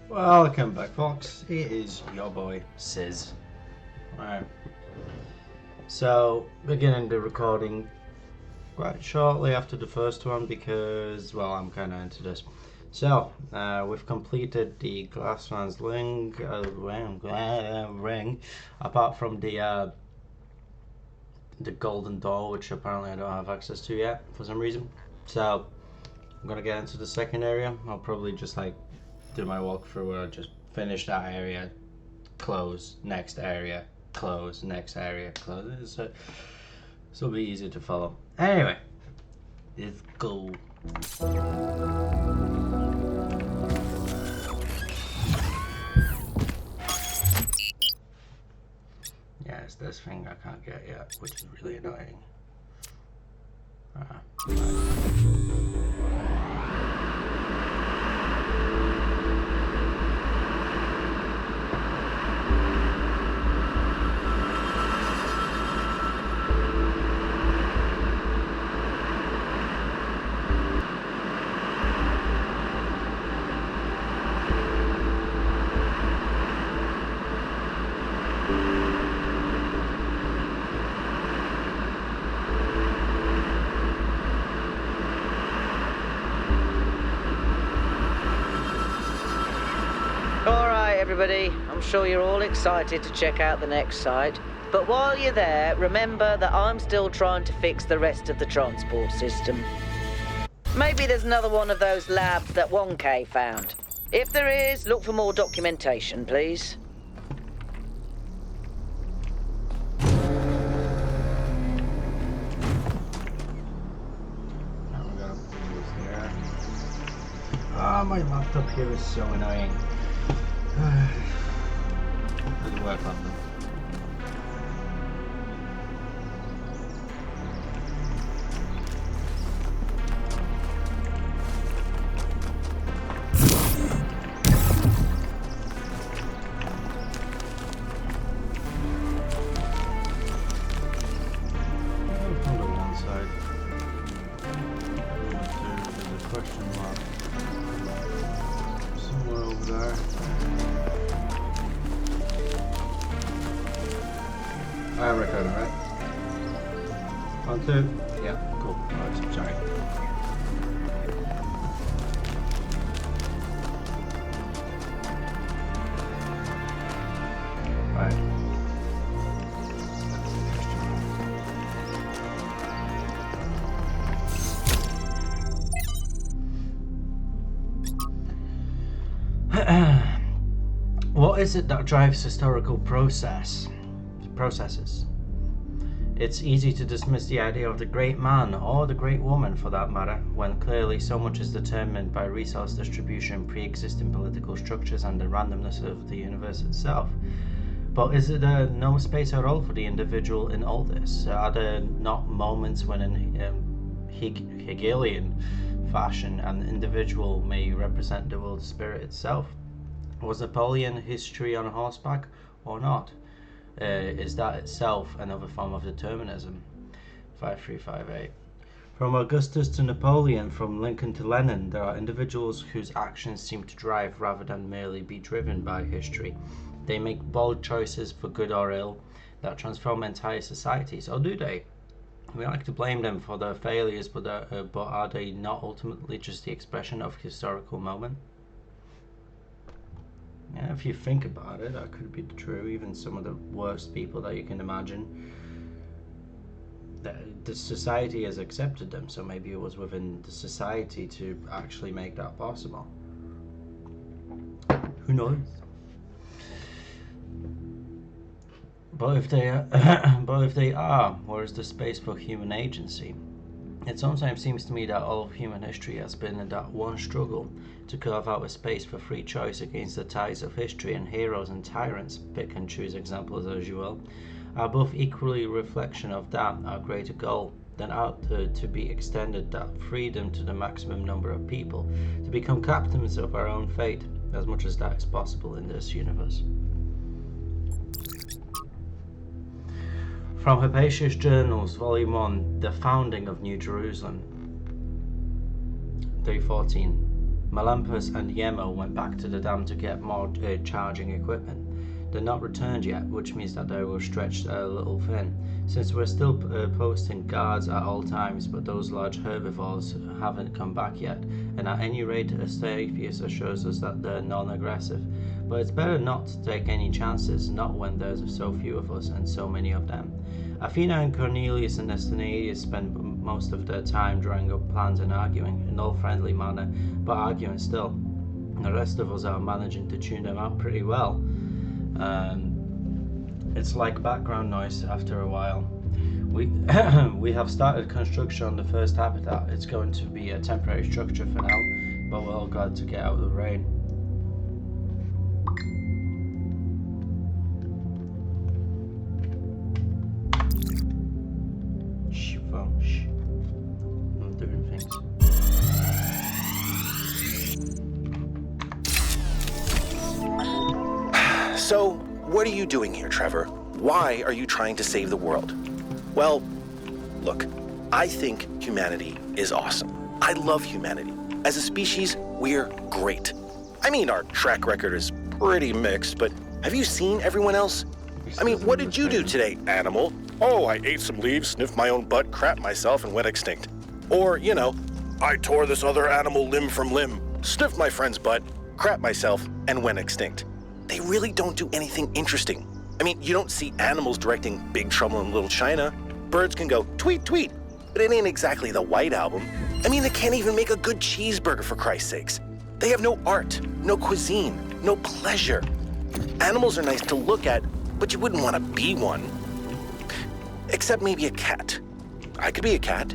Welcome back, folks. It is your boy, Sizz. Right. So, beginning the recording quite shortly after the first one because, well, I'm kind of into this. So, we've completed the Glassman's ring, apart from the golden door, which apparently I don't have access to yet for some reason. So, I'm gonna get into the second area. I'll probably just do my walkthrough where I just finish that area, close, next area, close, next area, close. So it'll be easy to follow. Anyway, let's go. Yeah, it's this thing I can't get yet, which is really annoying. Everybody, I'm sure you're all excited to check out the next site, but while you're there, remember that I'm still trying to fix the rest of the transport system. Maybe there's another one of those labs that 1K found. If there is, look for more documentation, please. Oh, my laptop here is so annoying. Doesn't work on them. From the one side. There's a question mark somewhere over there. I'm recording, right? 1, 2. Yeah, cool. Alright, sorry. Right. What is it that drives historical processes? It's easy to dismiss the idea of the great man, or the great woman for that matter, when clearly so much is determined by resource distribution, pre-existing political structures, and the randomness of the universe itself. But is it no space at all for the individual in all this? Are there not moments when in Hegelian fashion an individual may represent the world spirit itself? Was Napoleon history on horseback or not? Is that itself another form of determinism? 5358. From Augustus to Napoleon, from Lincoln to Lenin, there are individuals whose actions seem to drive rather than merely be driven by history. They make bold choices for good or ill that transform entire societies, or do they? We like to blame them for their failures, but are they not ultimately just the expression of historical moment? Yeah, if you think about it, that could be true. Even some of the worst people that you can imagine, the society has accepted them, so maybe it was within the society to actually make that possible. Who knows? But if they are, where is the space for human agency? It sometimes seems to me that all of human history has been in that one struggle to carve out a space for free choice against the ties of history, and heroes and tyrants, pick and choose examples as you will, are both equally a reflection of that, our greater goal, then out to be extended that freedom to the maximum number of people, to become captains of our own fate, as much as that is possible in this universe. From Hypatia's Journals, Volume 1, The Founding of New Jerusalem. 314. Melampus and Yemo went back to the dam to get more charging equipment. They're not returned yet, which means that they will stretch a little thin, since we're still posting guards at all times, but those large herbivores haven't come back yet, and at any rate Astaphius assures us that they're non-aggressive. But it's better not to take any chances, not when there's so few of us and so many of them. Athena and Cornelius and Astinaius spend most of their time drawing up plans and arguing, in all friendly manner, but arguing still. The rest of us are managing to tune them out pretty well. It's like background noise after a while. We have started construction on the first habitat. It's going to be a temporary structure for now, but we're all glad to get out of the rain. Shh, phone, shh. I'm doing things. So, what are you doing here, Trevor? Why are you trying to save the world? Well, look, I think humanity is awesome. I love humanity. As a species, we're great. I mean, our track record is pretty mixed, but have you seen everyone else? I mean, what did you do today, animal? Oh, I ate some leaves, sniffed my own butt, crapped myself, and went extinct. Or, you know, I tore this other animal limb from limb, sniffed my friend's butt, crapped myself, and went extinct. They really don't do anything interesting. I mean, you don't see animals directing Big Trouble in Little China. Birds can go tweet, tweet, but it ain't exactly the White Album. I mean, they can't even make a good cheeseburger, for Christ's sakes. They have no art, no cuisine, no pleasure. Animals are nice to look at, but you wouldn't want to be one. Except maybe a cat. I could be a cat.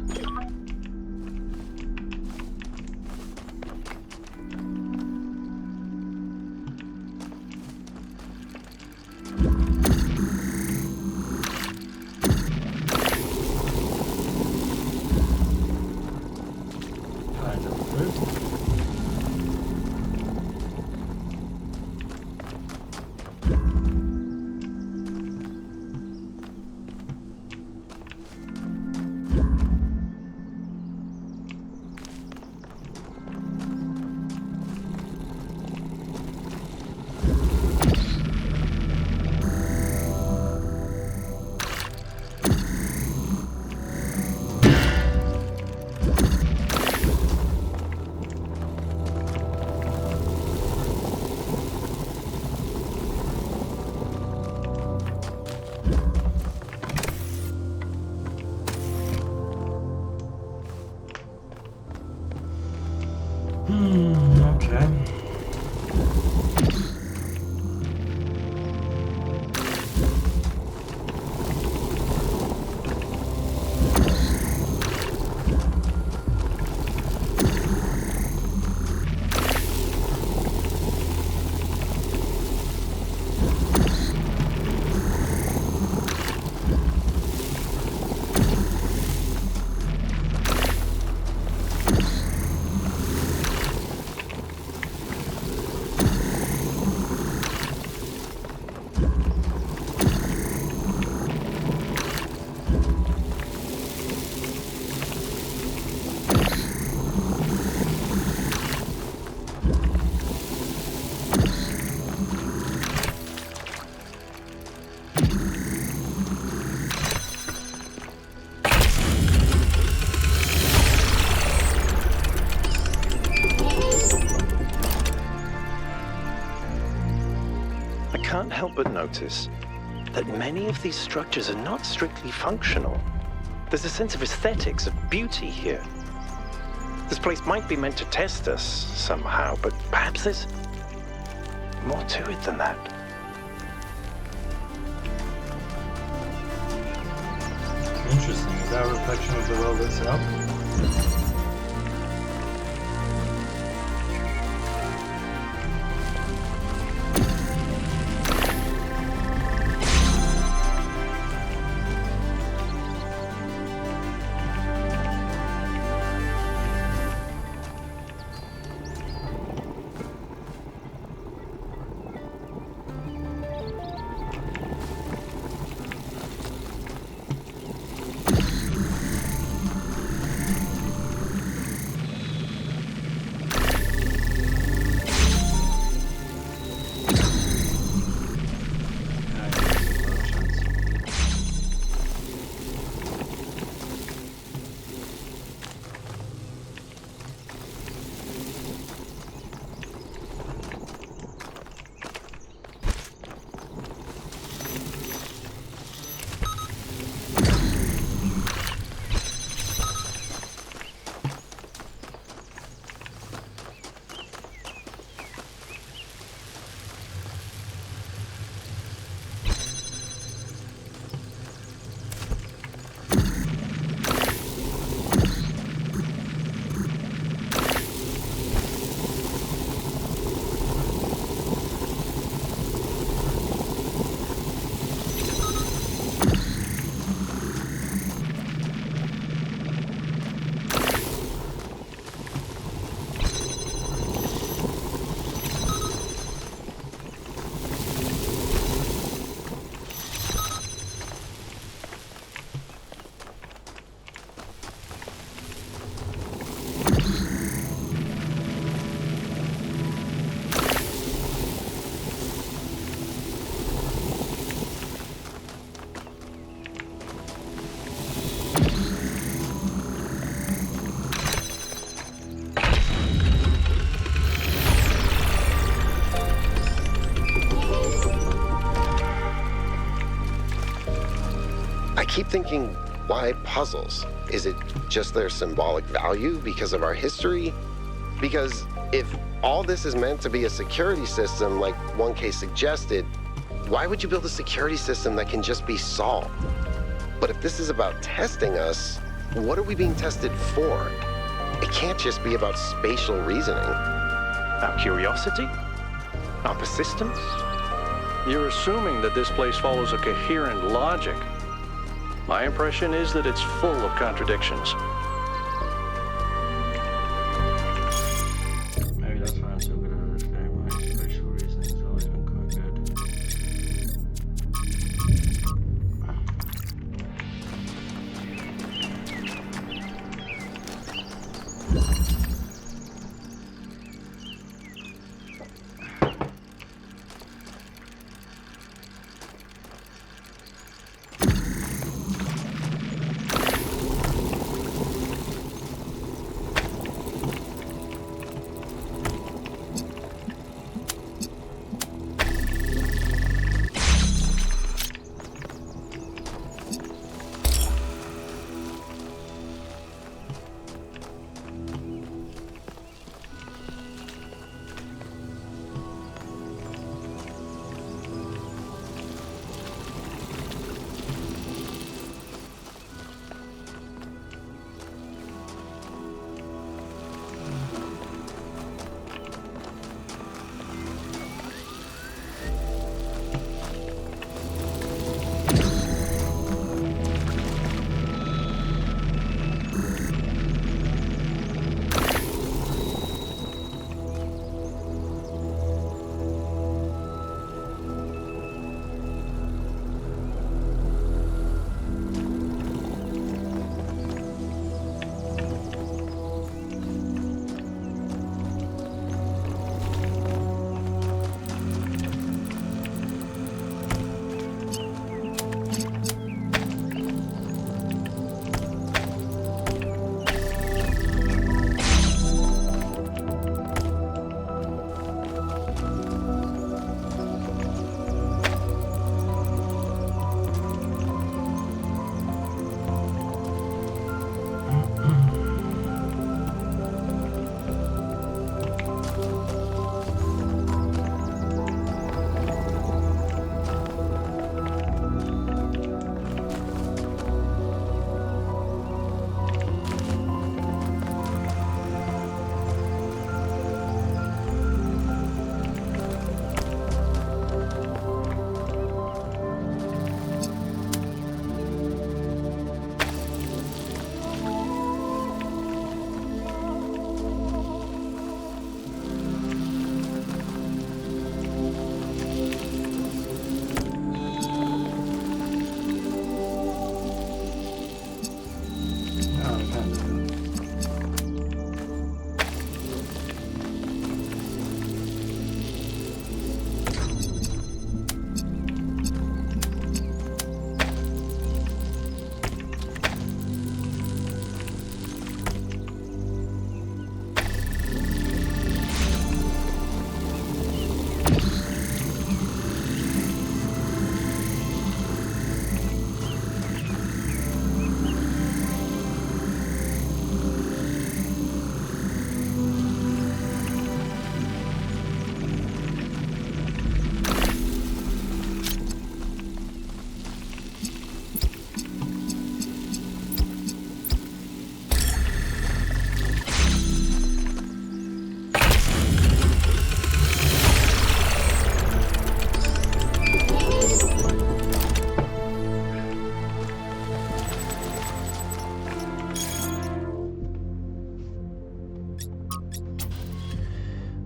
Okay. I can't help but notice that many of these structures are not strictly functional. There's a sense of aesthetics, of beauty here. This place might be meant to test us somehow, but perhaps there's more to it than that. Interesting. Is that a reflection of the world itself? keep thinking, why puzzles? Is it just their symbolic value because of our history? Because if all this is meant to be a security system like one case suggested, why would you build a security system that can just be solved? But if this is about testing us, what are we being tested for? It can't just be about spatial reasoning. Our curiosity? Our persistence? You're assuming that this place follows a coherent logic. My impression is that it's full of contradictions. Maybe that's why I'm so good at this game. My spatial reasoning has always been quite good.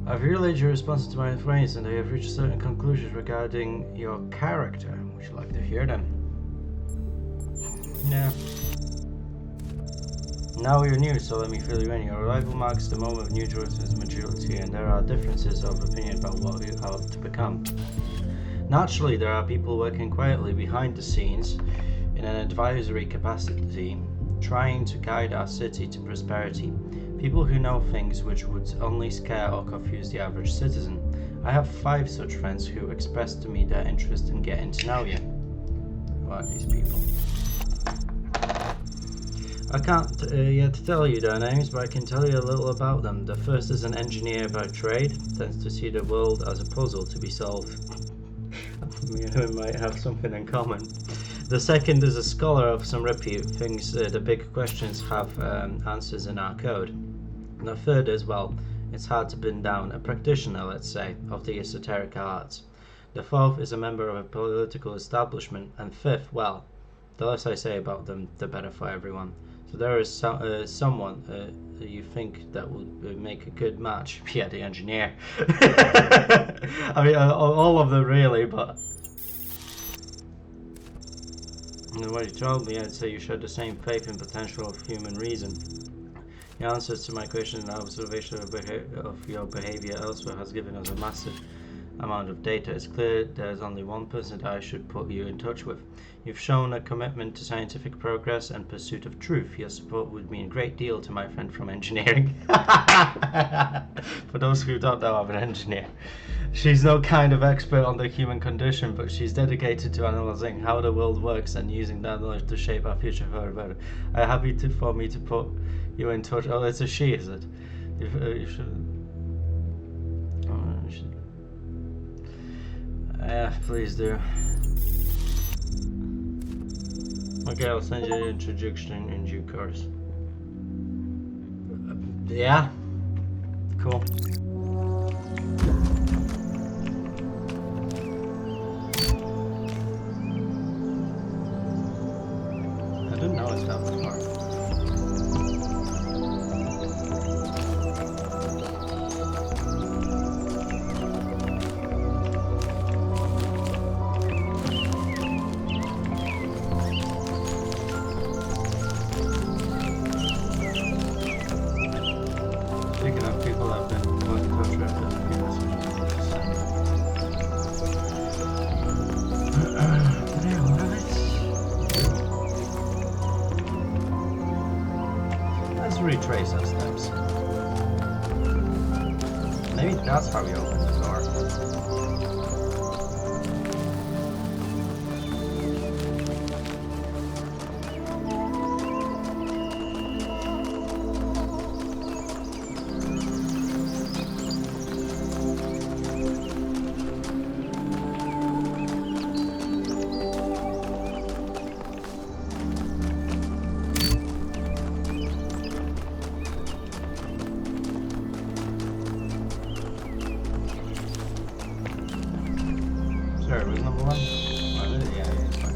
I've relayed your responses to my friends and I have reached certain conclusions regarding your character. Would you like to hear them? Yeah. Now you're new, so let me fill you in. Your arrival marks the moment of New Jerusalem's maturity, and there are differences of opinion about what you have to become. Naturally, there are people working quietly behind the scenes in an advisory capacity, trying to guide our city to prosperity. People who know things which would only scare or confuse the average citizen. I have 5 such friends who expressed to me their interest in getting to know you. Who are these people? I can't yet tell you their names, but I can tell you a little about them. The first is an engineer by trade, tends to see the world as a puzzle to be solved. Me and him might have something in common. The second is a scholar of some repute, thinks the big questions have answers in our code. And the third is, well, it's hard to pin down, a practitioner, let's say, of the esoteric arts. The fourth is a member of a political establishment, and fifth, well, the less I say about them, the better for everyone. So there is someone you think that would make a good match. Yeah, the engineer. I mean, all of them really, but... And what you told me, I'd say you share the same faith in potential of human reason. Your answers to my question and observation of your behavior elsewhere has given us a massive amount of data. It's clear there's only one person that I should put you in touch with. You've shown a commitment to scientific progress and pursuit of truth. Your support would mean a great deal to my friend from engineering. For those who don't know, I'm an engineer. She's no kind of expert on the human condition, but she's dedicated to analyzing how the world works and using that knowledge to shape our future for the better. Are you happy for me to put you in touch? Oh, it's a she, is it? You should... Oh, you should... Yeah, please do. Okay, I'll send you an introduction in due course. Yeah? Cool. I didn't know it's that far. Retrace our steps. Maybe that's how we open the door. Sorry, was number one? Oh, really? Yeah, it's fine.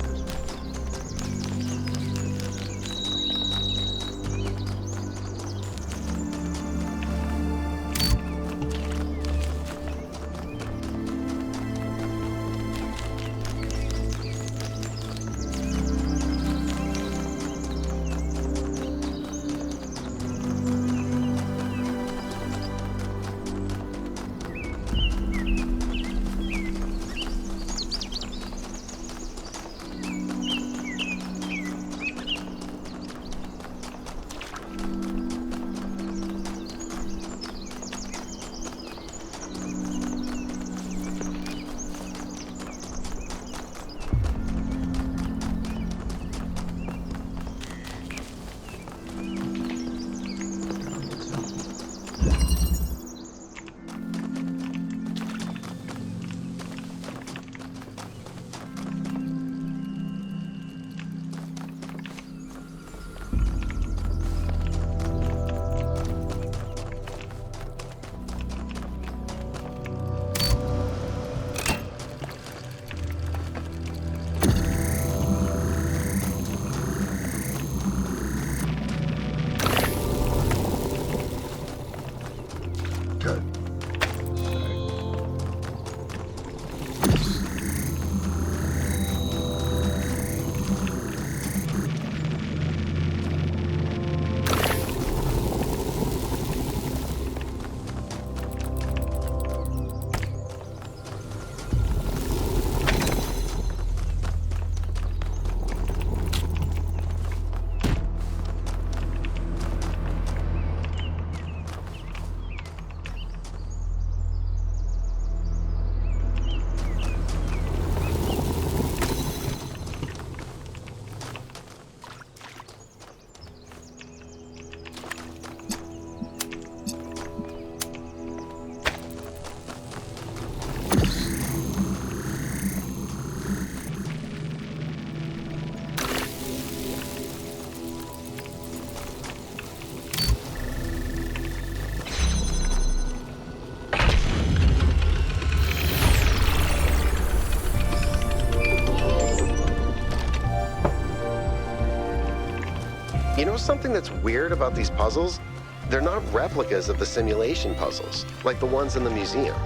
You know something that's weird about these puzzles? They're not replicas of the simulation puzzles, like the ones in the museum.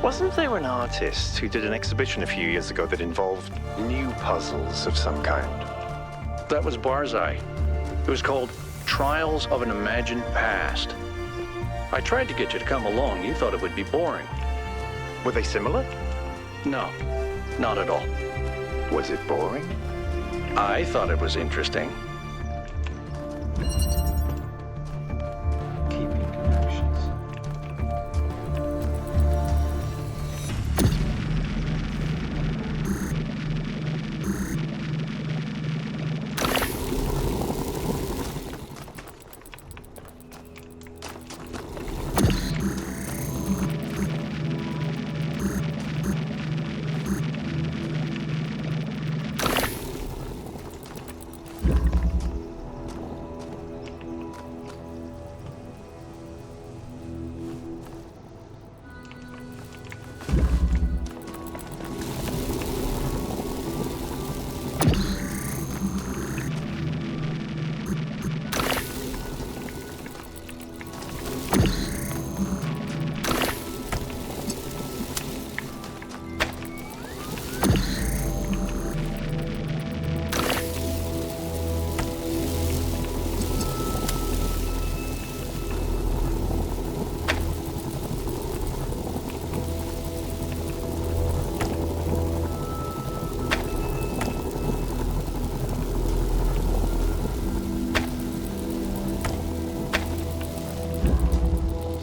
Wasn't there an artist who did an exhibition a few years ago that involved new puzzles of some kind? That was Barzai. It was called Trials of an Imagined Past. I tried to get you to come along. You thought it would be boring. Were they similar? No, not at all. Was it boring? I thought it was interesting. Keeping connections.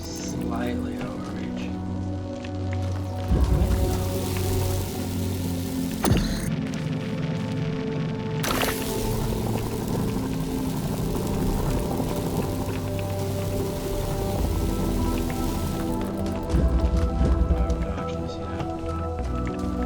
Slightly overreach. I would actually see that.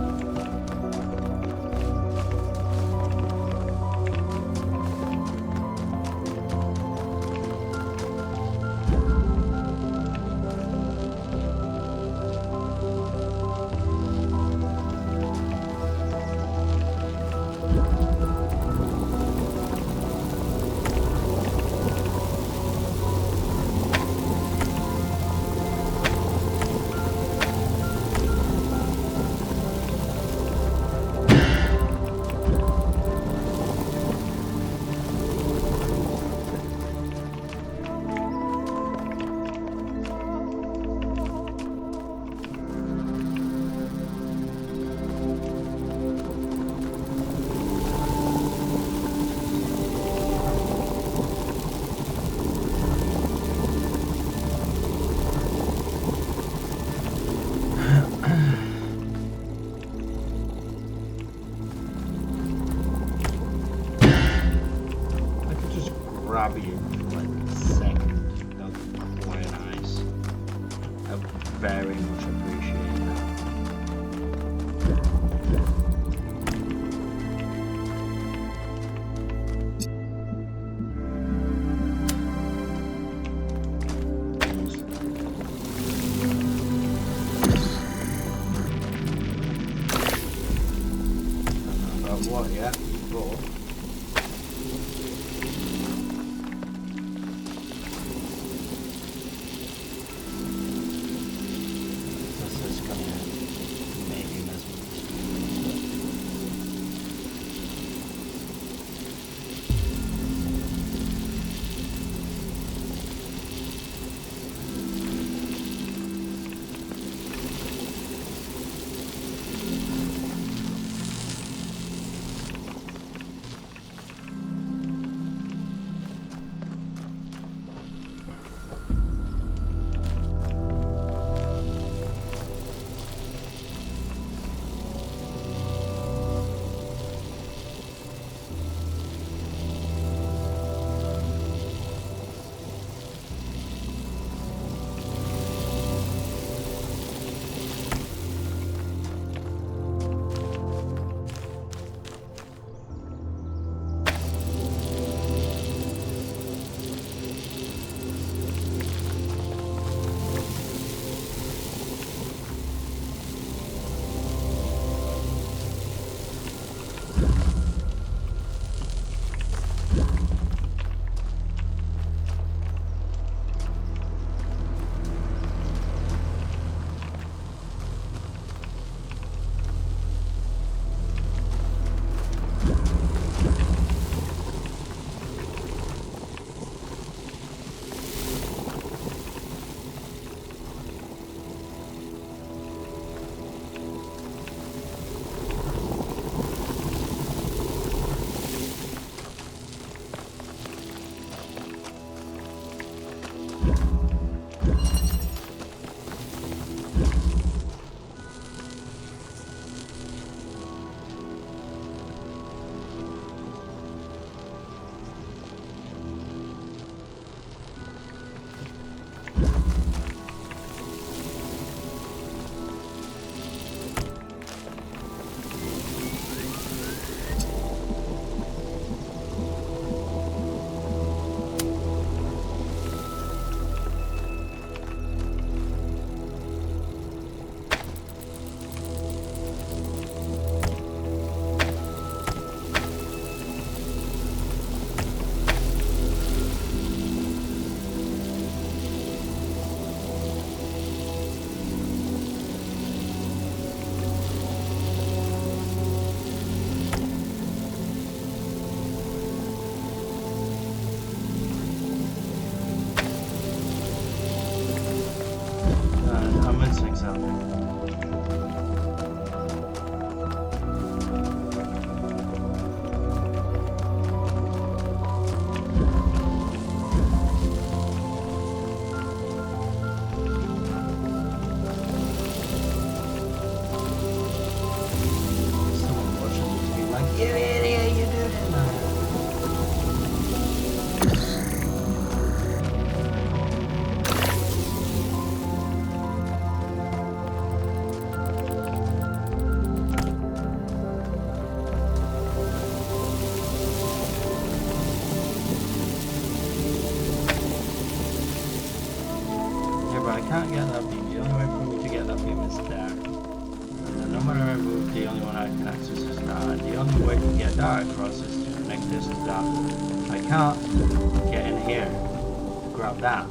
I could just grab you for like a second. That would be quite nice. I would very much appreciate that. About what, yeah? Before. This is gonna maybe mess with the screen. there. And then no matter I move, the only one I can access is that. And the only way to get that across is to connect this to that. I can't get in here to grab that.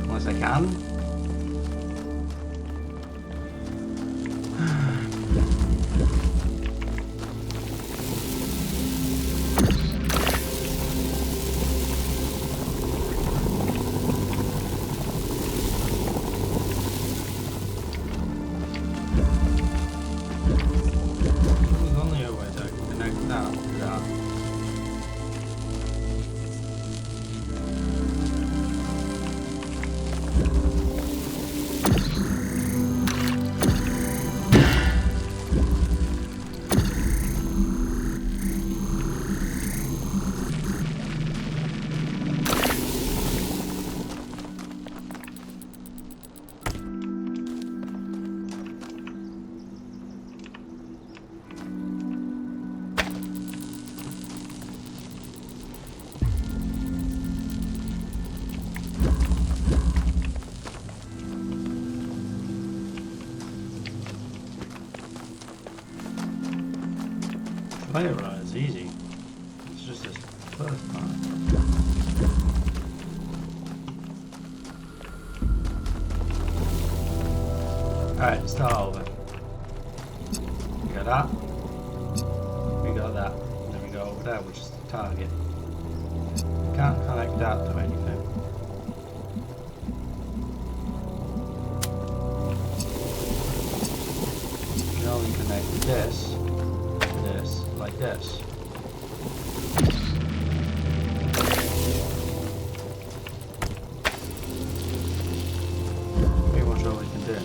Unless I can. Play it right, it's easy. It's just this first part. Alright, start over. We got that. We got that. And then we go over there, which is the target. We can't connect that to anything. We can only connect this. Like this. Pretty much all we can do.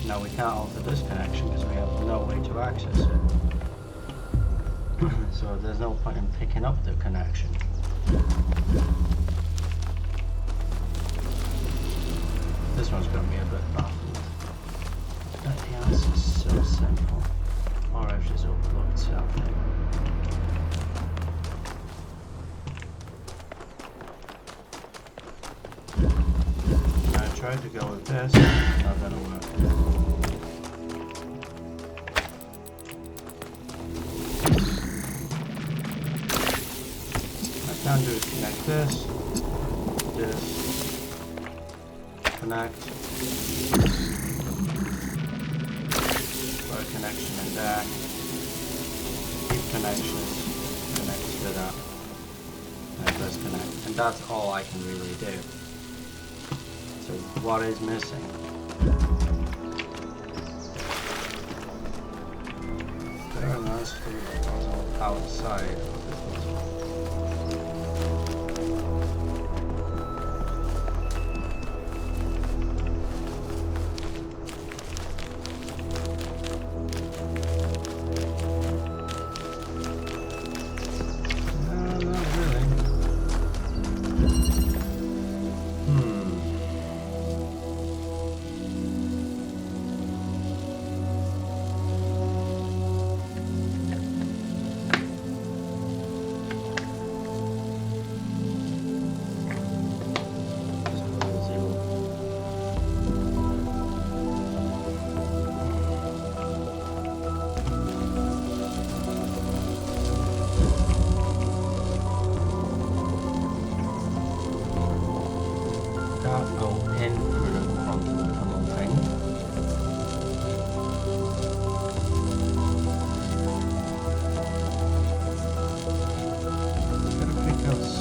Now we can't alter this connection because we have no way to access it. So there's no point in picking up the connection. This one's going to be a bit baffled. But the answer's so simple. Or I've just overlooked something. I tried to go with this, not gonna work. What I can do is connect this, connect. Connection in there. Keep connections connected to that. And press connect. And that's all I can really do. So what is missing? There must be a puzzle outside of the puzzle.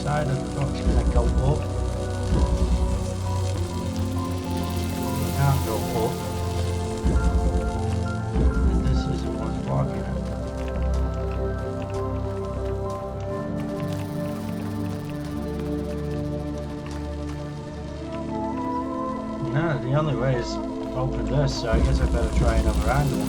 Side of the box gonna go up. Can't go up. And this isn't what's blocking it. No, the only way is open this, so I guess I better try another angle.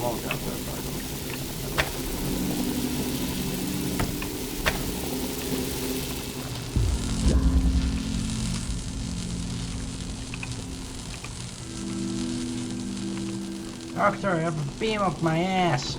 won't have that. Doctor, I have a beam up my ass.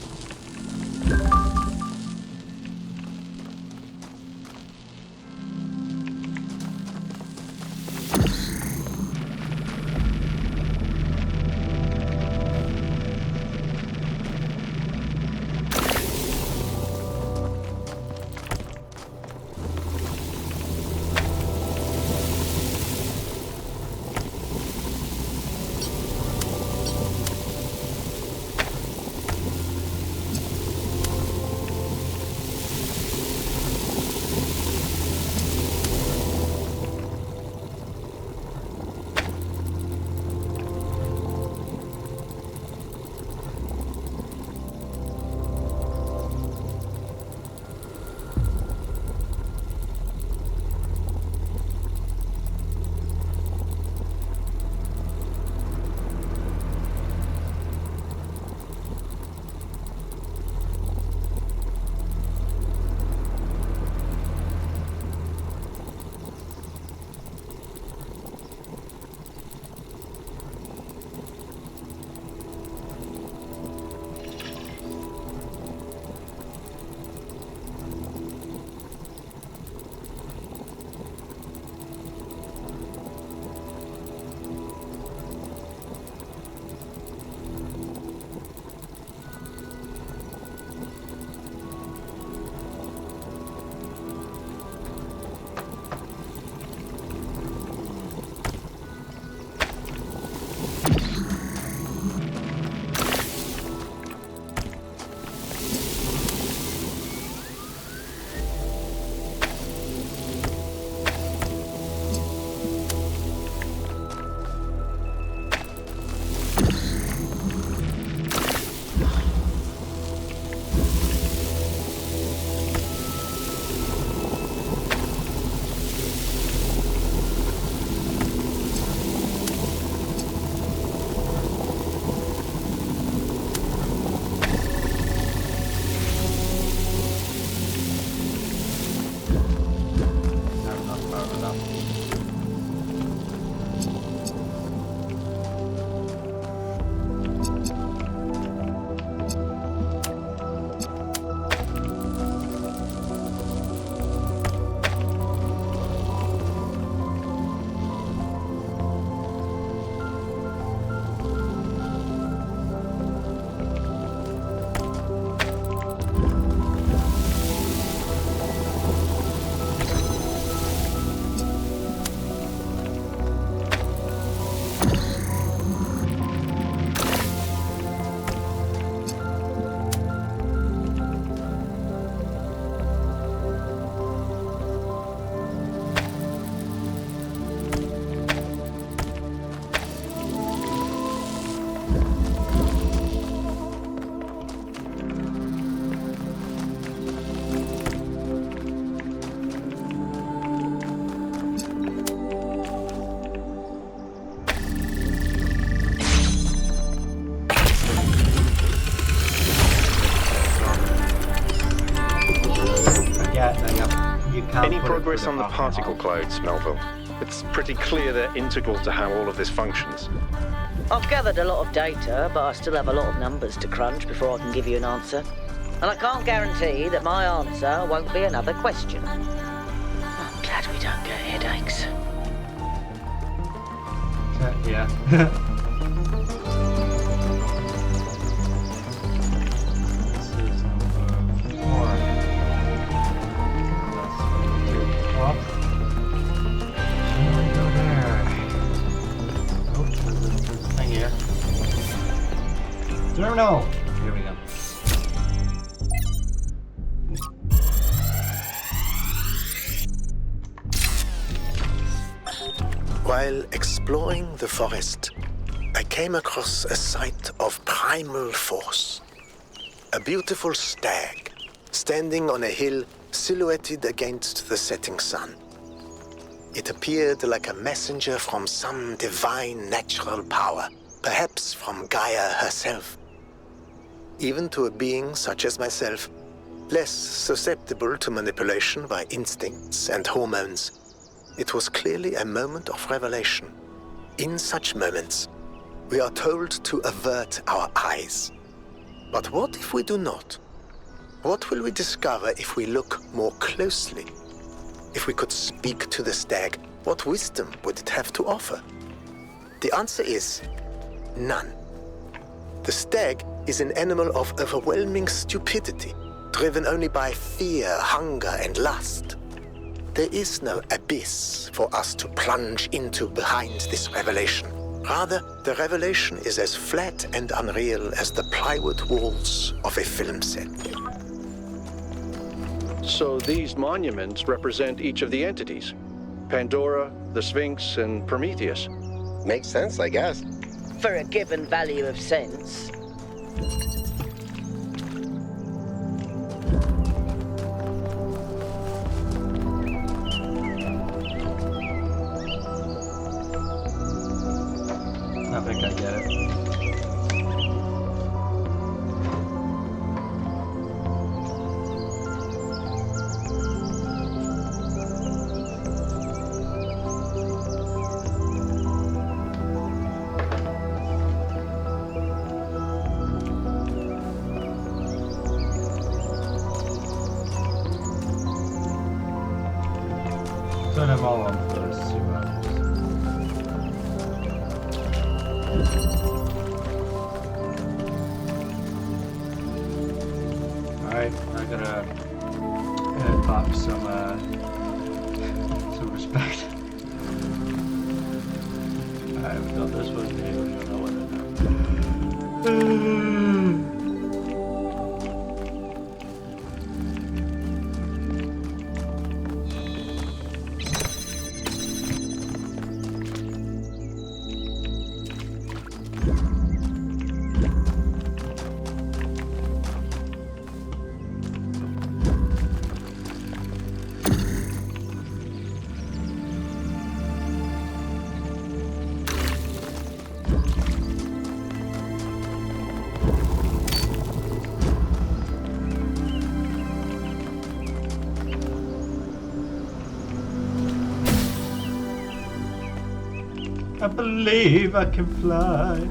Any progress on the particle clouds, Melville? It's pretty clear they're integral to how all of this functions. I've gathered a lot of data, but I still have a lot of numbers to crunch before I can give you an answer. And I can't guarantee that my answer won't be another question. I'm glad we don't get headaches. Yeah. Terminal! Here we go. While exploring the forest, I came across a site of primal force. A beautiful stag, standing on a hill silhouetted against the setting sun. It appeared like a messenger from some divine natural power, perhaps from Gaia herself. even to a being such as myself, less susceptible to manipulation by instincts and hormones. It was clearly a moment of revelation. In such moments, we are told to avert our eyes. But what if we do not? What will we discover if we look more closely? If we could speak to the stag, what wisdom would it have to offer? The answer is none. The stag is an animal of overwhelming stupidity, driven only by fear, hunger, and lust. There is no abyss for us to plunge into behind this revelation. Rather, the revelation is as flat and unreal as the plywood walls of a film set. So these monuments represent each of the entities. Pandora, the Sphinx, and Prometheus. Makes sense, I guess. For a given value of sense. I think I get it. Turn them all on first, see what happens. Alright, I gotta earn back some respect. Alright, we got this one here, we don't know what to do. I believe I can fly.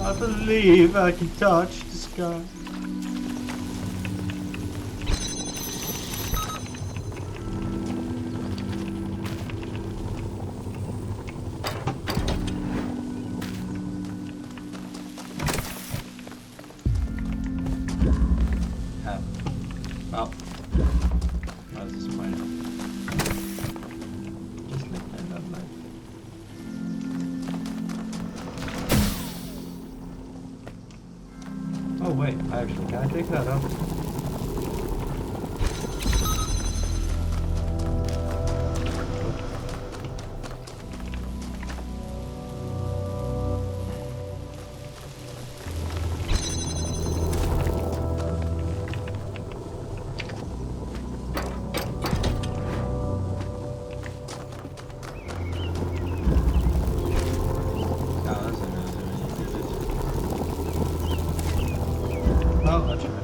I believe I can touch the sky. Well, that's disappointing. Just like that, like. Oh wait, actually, can I take that up? Oh, that's right.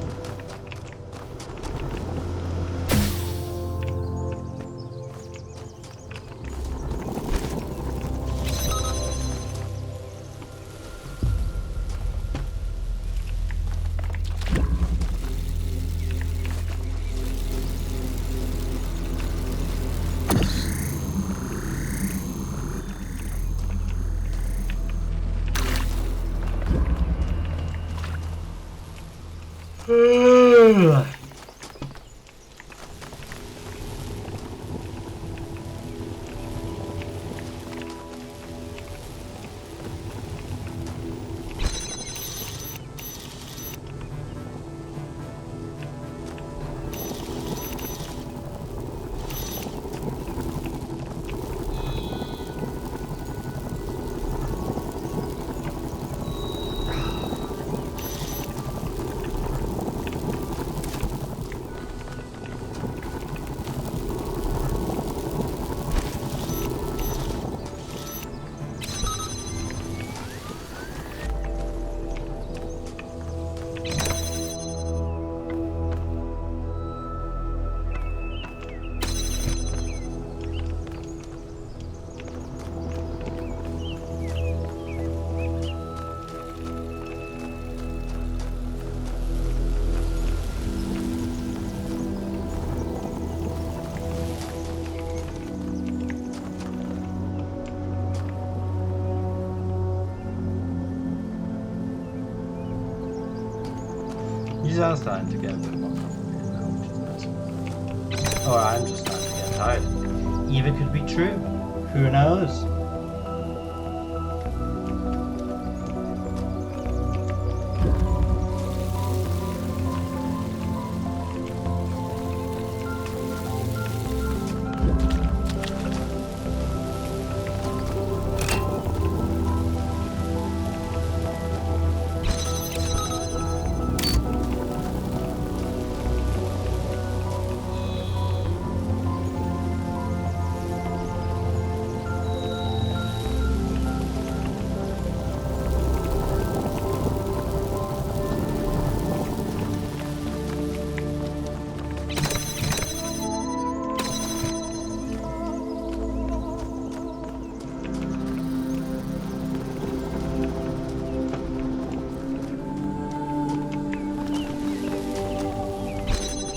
These are starting to get a bit more complicated now, which is nice. Or I'm just starting to get tired. Either could be true. Who knows?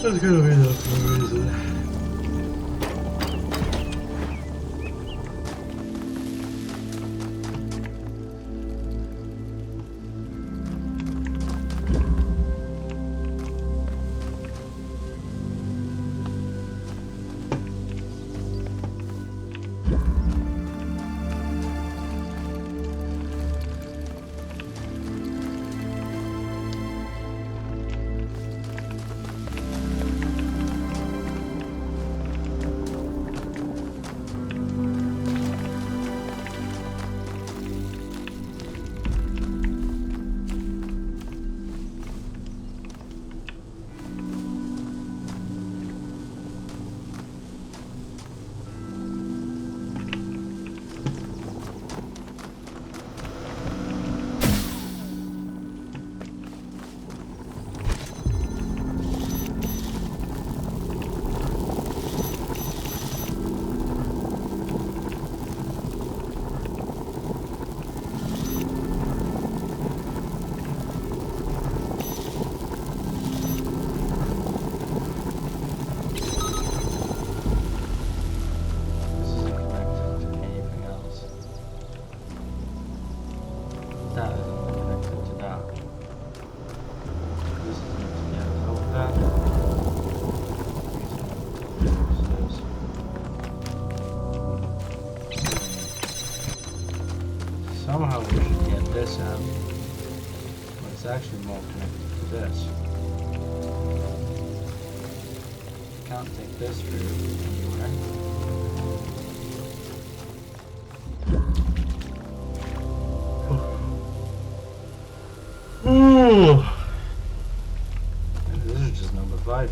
There's gonna be that for a reason. Somehow we should get this out, but it's actually more connected to this. Can't take this through anywhere. Ooh. And this is just number 5.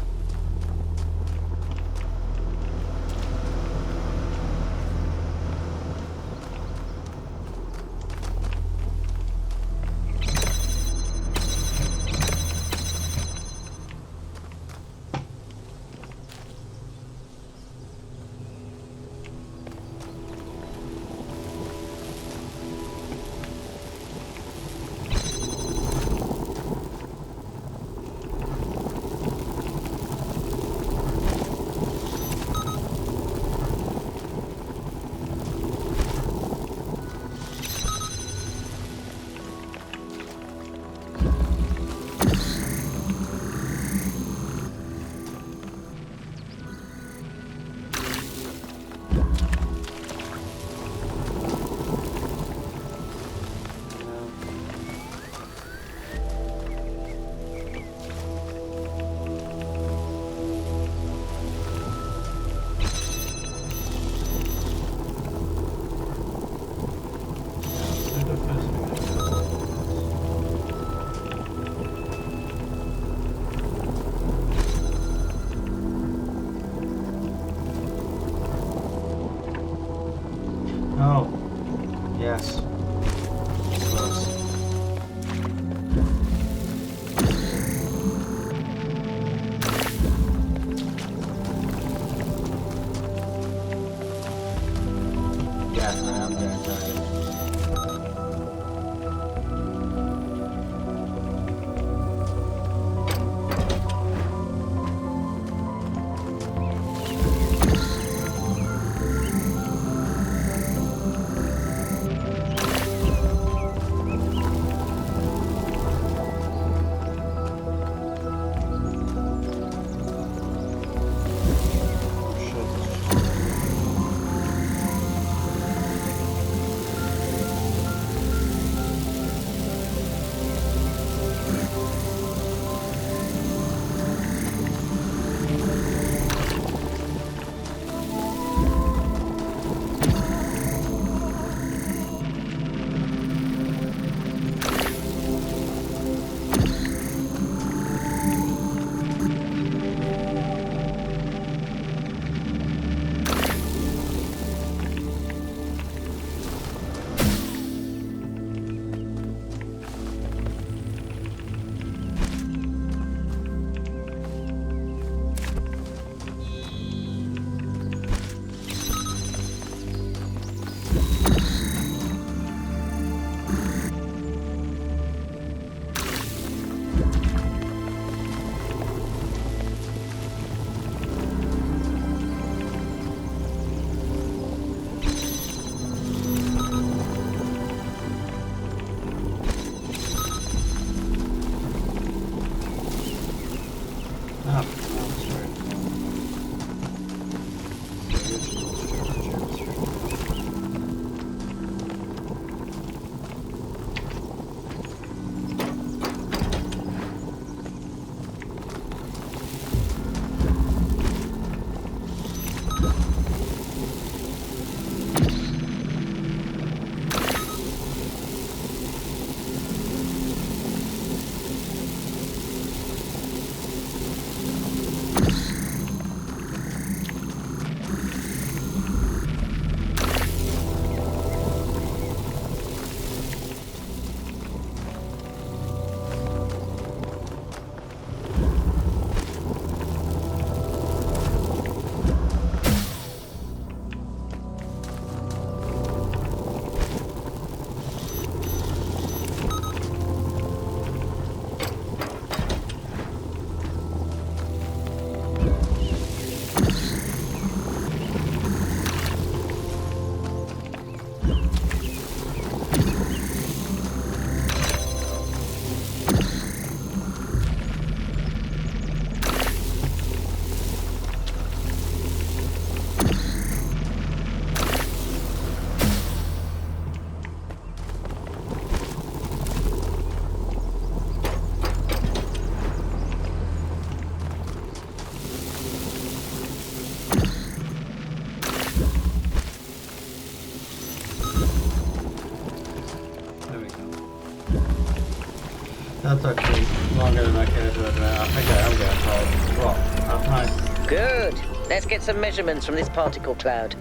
That's actually longer than I care to admit. I think I am getting told. What? Half nice. Good. Let's get some measurements from this particle cloud.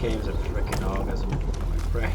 game's a freaking orgasm for my brain.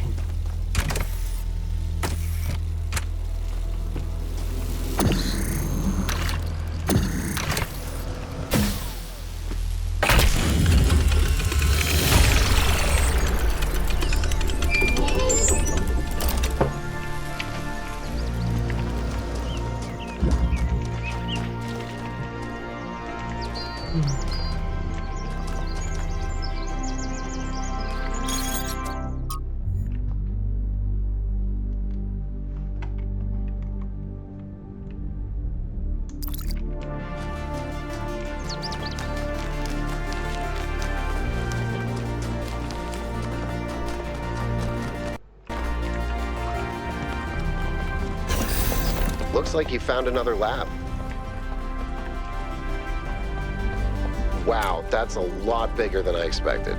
Looks like you found another lab. Wow, that's a lot bigger than I expected.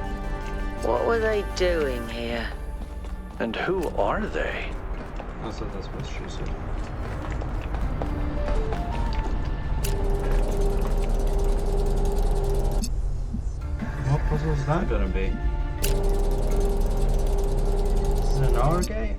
What were they doing here? And who are they? Also, that's what she said. What puzzle is that gonna be? Is it an hour gate?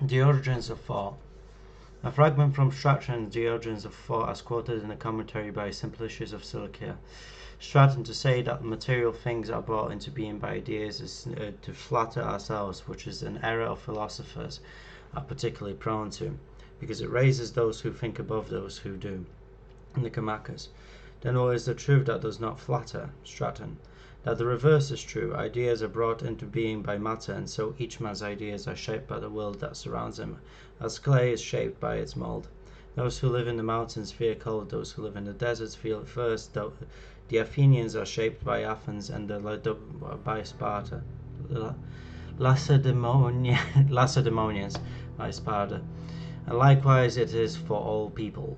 The Origins of Thought. A fragment from Stratton's The Origins of Thought as quoted in a commentary by Simplicius of Cilicia. Stratton to say that material things are brought into being by ideas is to flatter ourselves, which is an error of philosophers are particularly prone to, because it raises those who think above those who do. Nicomacheus. Then what is the truth that does not flatter? Stratton. That the reverse is true. Ideas are brought into being by matter, and so each man's ideas are shaped by the world that surrounds him, as clay is shaped by its mold. Those who live in the mountains fear cold, those who live in the deserts feel it first. The Athenians are shaped by Athens, and by Sparta. Lacedaemonians by Sparta. And likewise it is for all people.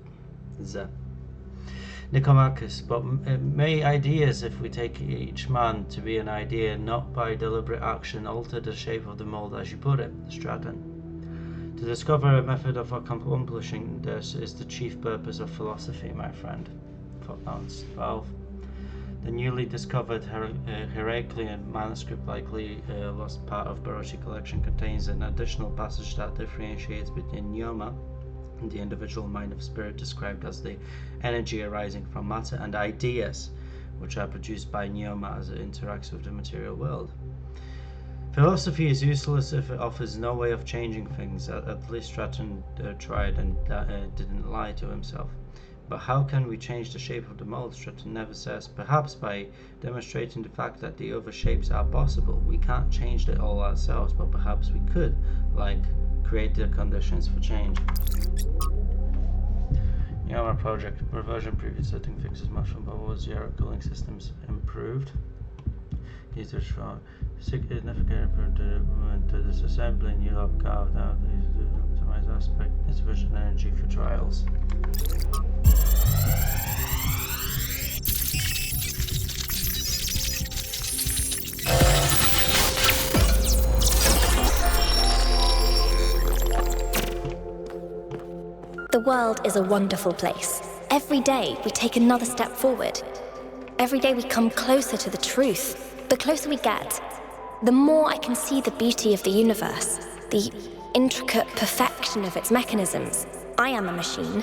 Nicomacheus, but may ideas, if we take each man to be an idea, not by deliberate action, alter the shape of the mold, as you put it, Stratton. To discover a method of accomplishing this is the chief purpose of philosophy, my friend. Footnotes 12. The newly discovered Heraclean manuscript, likely lost part of Barochi collection, contains an additional passage that differentiates between pneuma, the individual mind of spirit described as the energy arising from matter, and ideas, which are produced by pneuma as it interacts with the material world. Philosophy is useless if it offers no way of changing things. At least Stratton tried and didn't lie to himself. But how can we change the shape of the mold? Stratton never says. Perhaps by demonstrating the fact that the other shapes are possible. We can't change it all ourselves, but perhaps we could, like create the conditions for change. Our project reversion previous setting fixes mushroom bubbles. Your cooling systems improved. These are strong. Significant improvement to this assembly. New lab carved out these optimized aspect insufficient energy for trials. The world is a wonderful place. Every day we take another step forward. Every day we come closer to the truth. The closer we get, the more I can see the beauty of the universe, the intricate perfection of its mechanisms. I am a machine,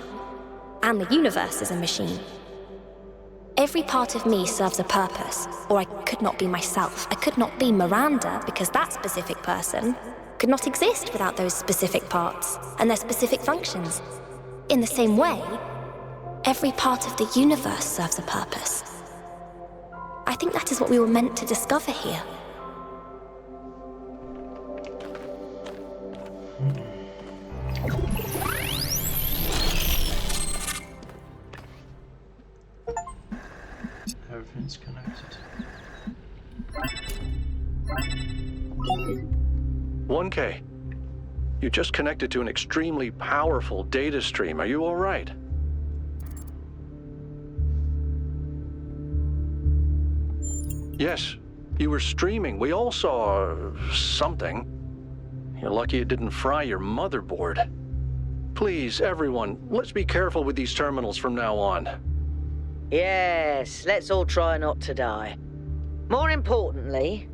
and the universe is a machine. Every part of me serves a purpose, or I could not be myself. I could not be Miranda, because that specific person could not exist without those specific parts and their specific functions. In the same way, every part of the universe serves a purpose. I think that is what we were meant to discover here. Everything's connected. 1K, you just connected to an extremely powerful data stream. Are you all right? Yes, you were streaming. We all saw something. You're lucky it didn't fry your motherboard. Please, everyone, let's be careful with these terminals from now on. Yes, let's all try not to die. More importantly,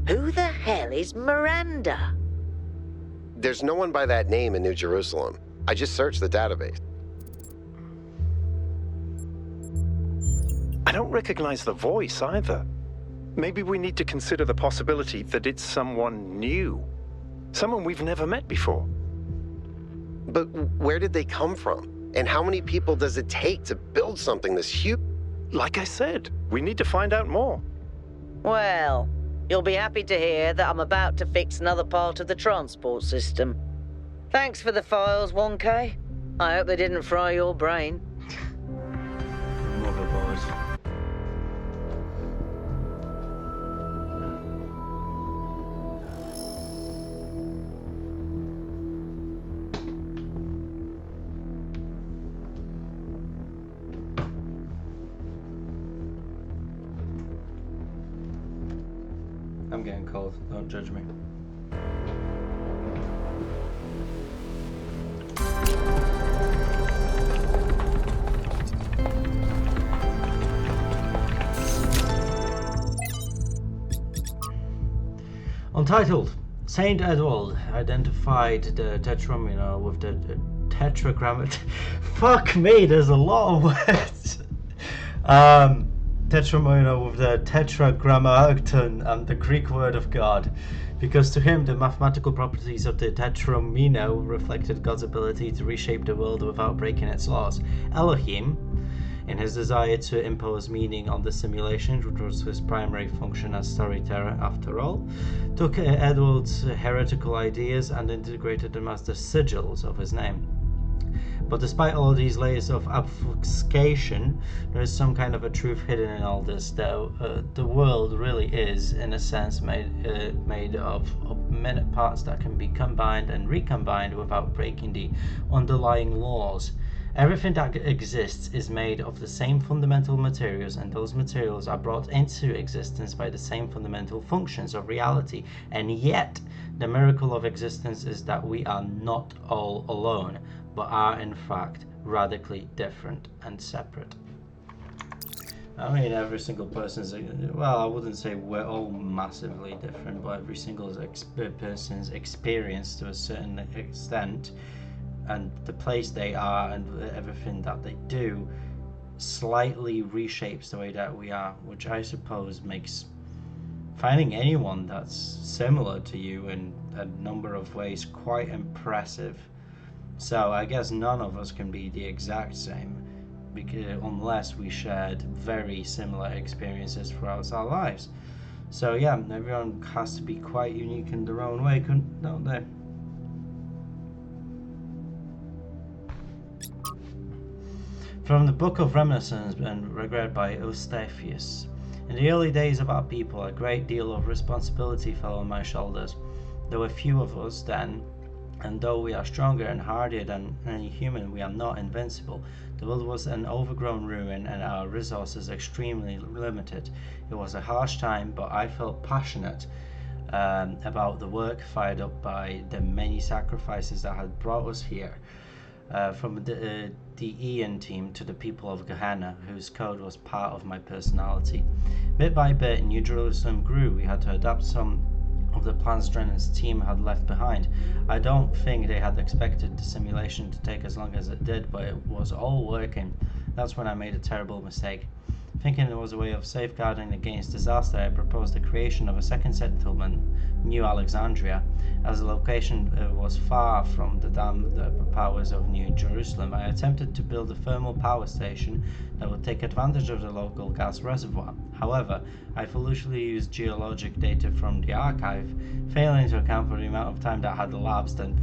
who the hell is Miranda? There's no one by that name in New Jerusalem. I just searched the database. I don't recognize the voice either. Maybe we need to consider the possibility that it's someone new. Someone we've never met before. But where did they come from? And how many people does it take to build something this huge? Like I said, we need to find out more. Well, you'll be happy to hear that I'm about to fix another part of the transport system. Thanks for the files, 1K. I hope they didn't fry your brain. Motherboard. I'm getting cold, don't judge me. Untitled. Saint Edward identified the tetramino with the tetragram. Fuck me, there's a lot of words. Tetramino with the tetragrammaton and the Greek word of God, because to him the mathematical properties of the tetramino reflected God's ability to reshape the world without breaking its laws. Elohim, in his desire to impose meaning on the simulation, which was his primary function as storyteller after all, took Edward's heretical ideas and integrated them as the sigils of his name. But despite all of these layers of obfuscation, there is some kind of a truth hidden in all this, though. The world really is, in a sense, made of minute parts that can be combined and recombined without breaking the underlying laws. Everything that exists is made of the same fundamental materials, and those materials are brought into existence by the same fundamental functions of reality. And yet, the miracle of existence is that we are not all alone, but are in fact radically different and separate. I mean, every single person's, well, I wouldn't say we're all massively different, but every single person's experience to a certain extent, and the place they are and everything that they do slightly reshapes the way that we are, which I suppose makes finding anyone that's similar to you in a number of ways quite impressive. So I guess none of us can be the exact same, because unless we shared very similar experiences throughout our lives. So yeah, everyone has to be quite unique in their own way, don't they? From the Book of Reminiscence and Regret by Eustathius. In the early days of our people, a great deal of responsibility fell on my shoulders. There were few of us then, and though we are stronger and hardier than any human, we are not invincible. The world was an overgrown ruin and our resources extremely limited. It was a harsh time, but I felt passionate about the work fired up by the many sacrifices that had brought us here. From the Ian team to the people of Gehenna, whose code was part of my personality. Bit by bit, New Jerusalem grew. We had to adapt some of the plans Drennan's team had left behind. I don't think they had expected the simulation to take as long as it did, but it was all working. That's when I made a terrible mistake. Thinking there was a way of safeguarding against disaster, I proposed the creation of a second settlement, New Alexandria. As the location was far from the dammed powers of New Jerusalem, I attempted to build a thermal power station that would take advantage of the local gas reservoir. However, I foolishly used geologic data from the archive, failing to account for the amount of time that had elapsed, and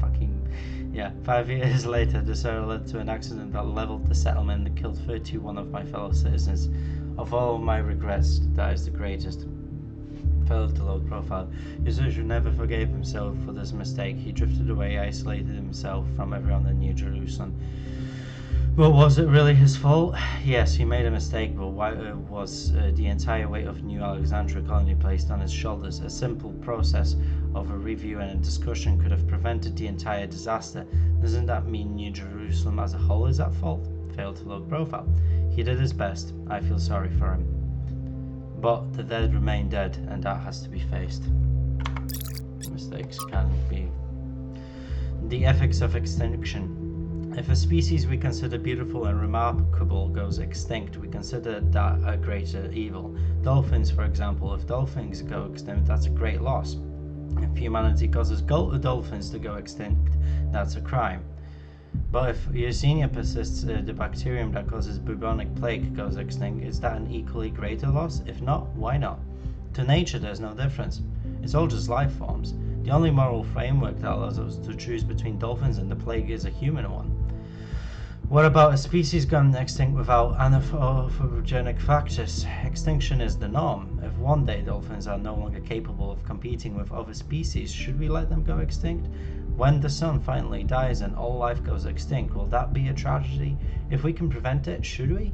5 years later, this led to an accident that leveled the settlement and killed 31 of my fellow citizens. Of all my regrets, that is the greatest. Failed to load profile. Yusuf never forgave himself for this mistake. He drifted away, isolated himself from everyone in New Jerusalem. But was it really his fault? Yes, he made a mistake, but why was the entire weight of New Alexandria colony placed on his shoulders? A simple process of a review and a discussion could have prevented the entire disaster. Doesn't that mean New Jerusalem as a whole is at fault? Failed to load profile. He did his best. I feel sorry for him. But the dead remain dead, and that has to be faced. Mistakes can be. The ethics of extinction. If a species we consider beautiful and remarkable goes extinct, we consider that a greater evil. Dolphins, for example, if dolphins go extinct, that's a great loss. If humanity causes dolphins to go extinct, that's a crime. But if Yersinia persists, the bacterium that causes bubonic plague goes extinct, is that an equally greater loss? If not, why not? To nature, there's no difference. It's all just life forms. The only moral framework that allows us to choose between dolphins and the plague is a human one. What about a species gone extinct without anthropogenic factors? Extinction is the norm. If one day dolphins are no longer capable of competing with other species, should we let them go extinct? When the sun finally dies and all life goes extinct, will that be a tragedy? If we can prevent it, should we?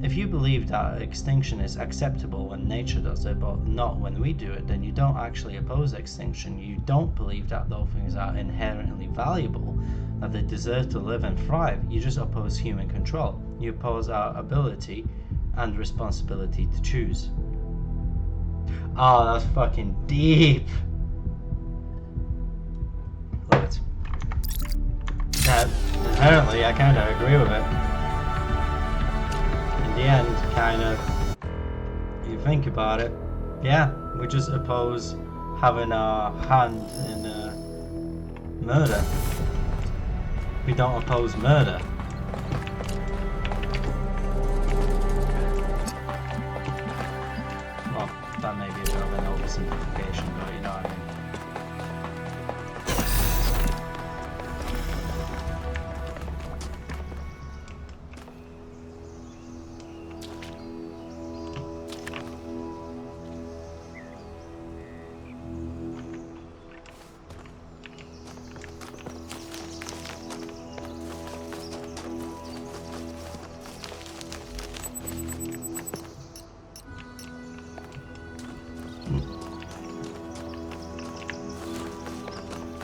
If you believe that extinction is acceptable when nature does it, but not when we do it, then you don't actually oppose extinction. You don't believe that dolphins are inherently valuable, that they deserve to live and thrive. You just oppose human control. You oppose our ability and responsibility to choose. Oh, that's fucking deep. Right. Inherently, I kind of agree with it. In the end, kind of, you think about it, yeah, we just oppose having our hand in murder. We don't oppose murder. Well, that may be a bit of an oversimplification, but you know what I mean.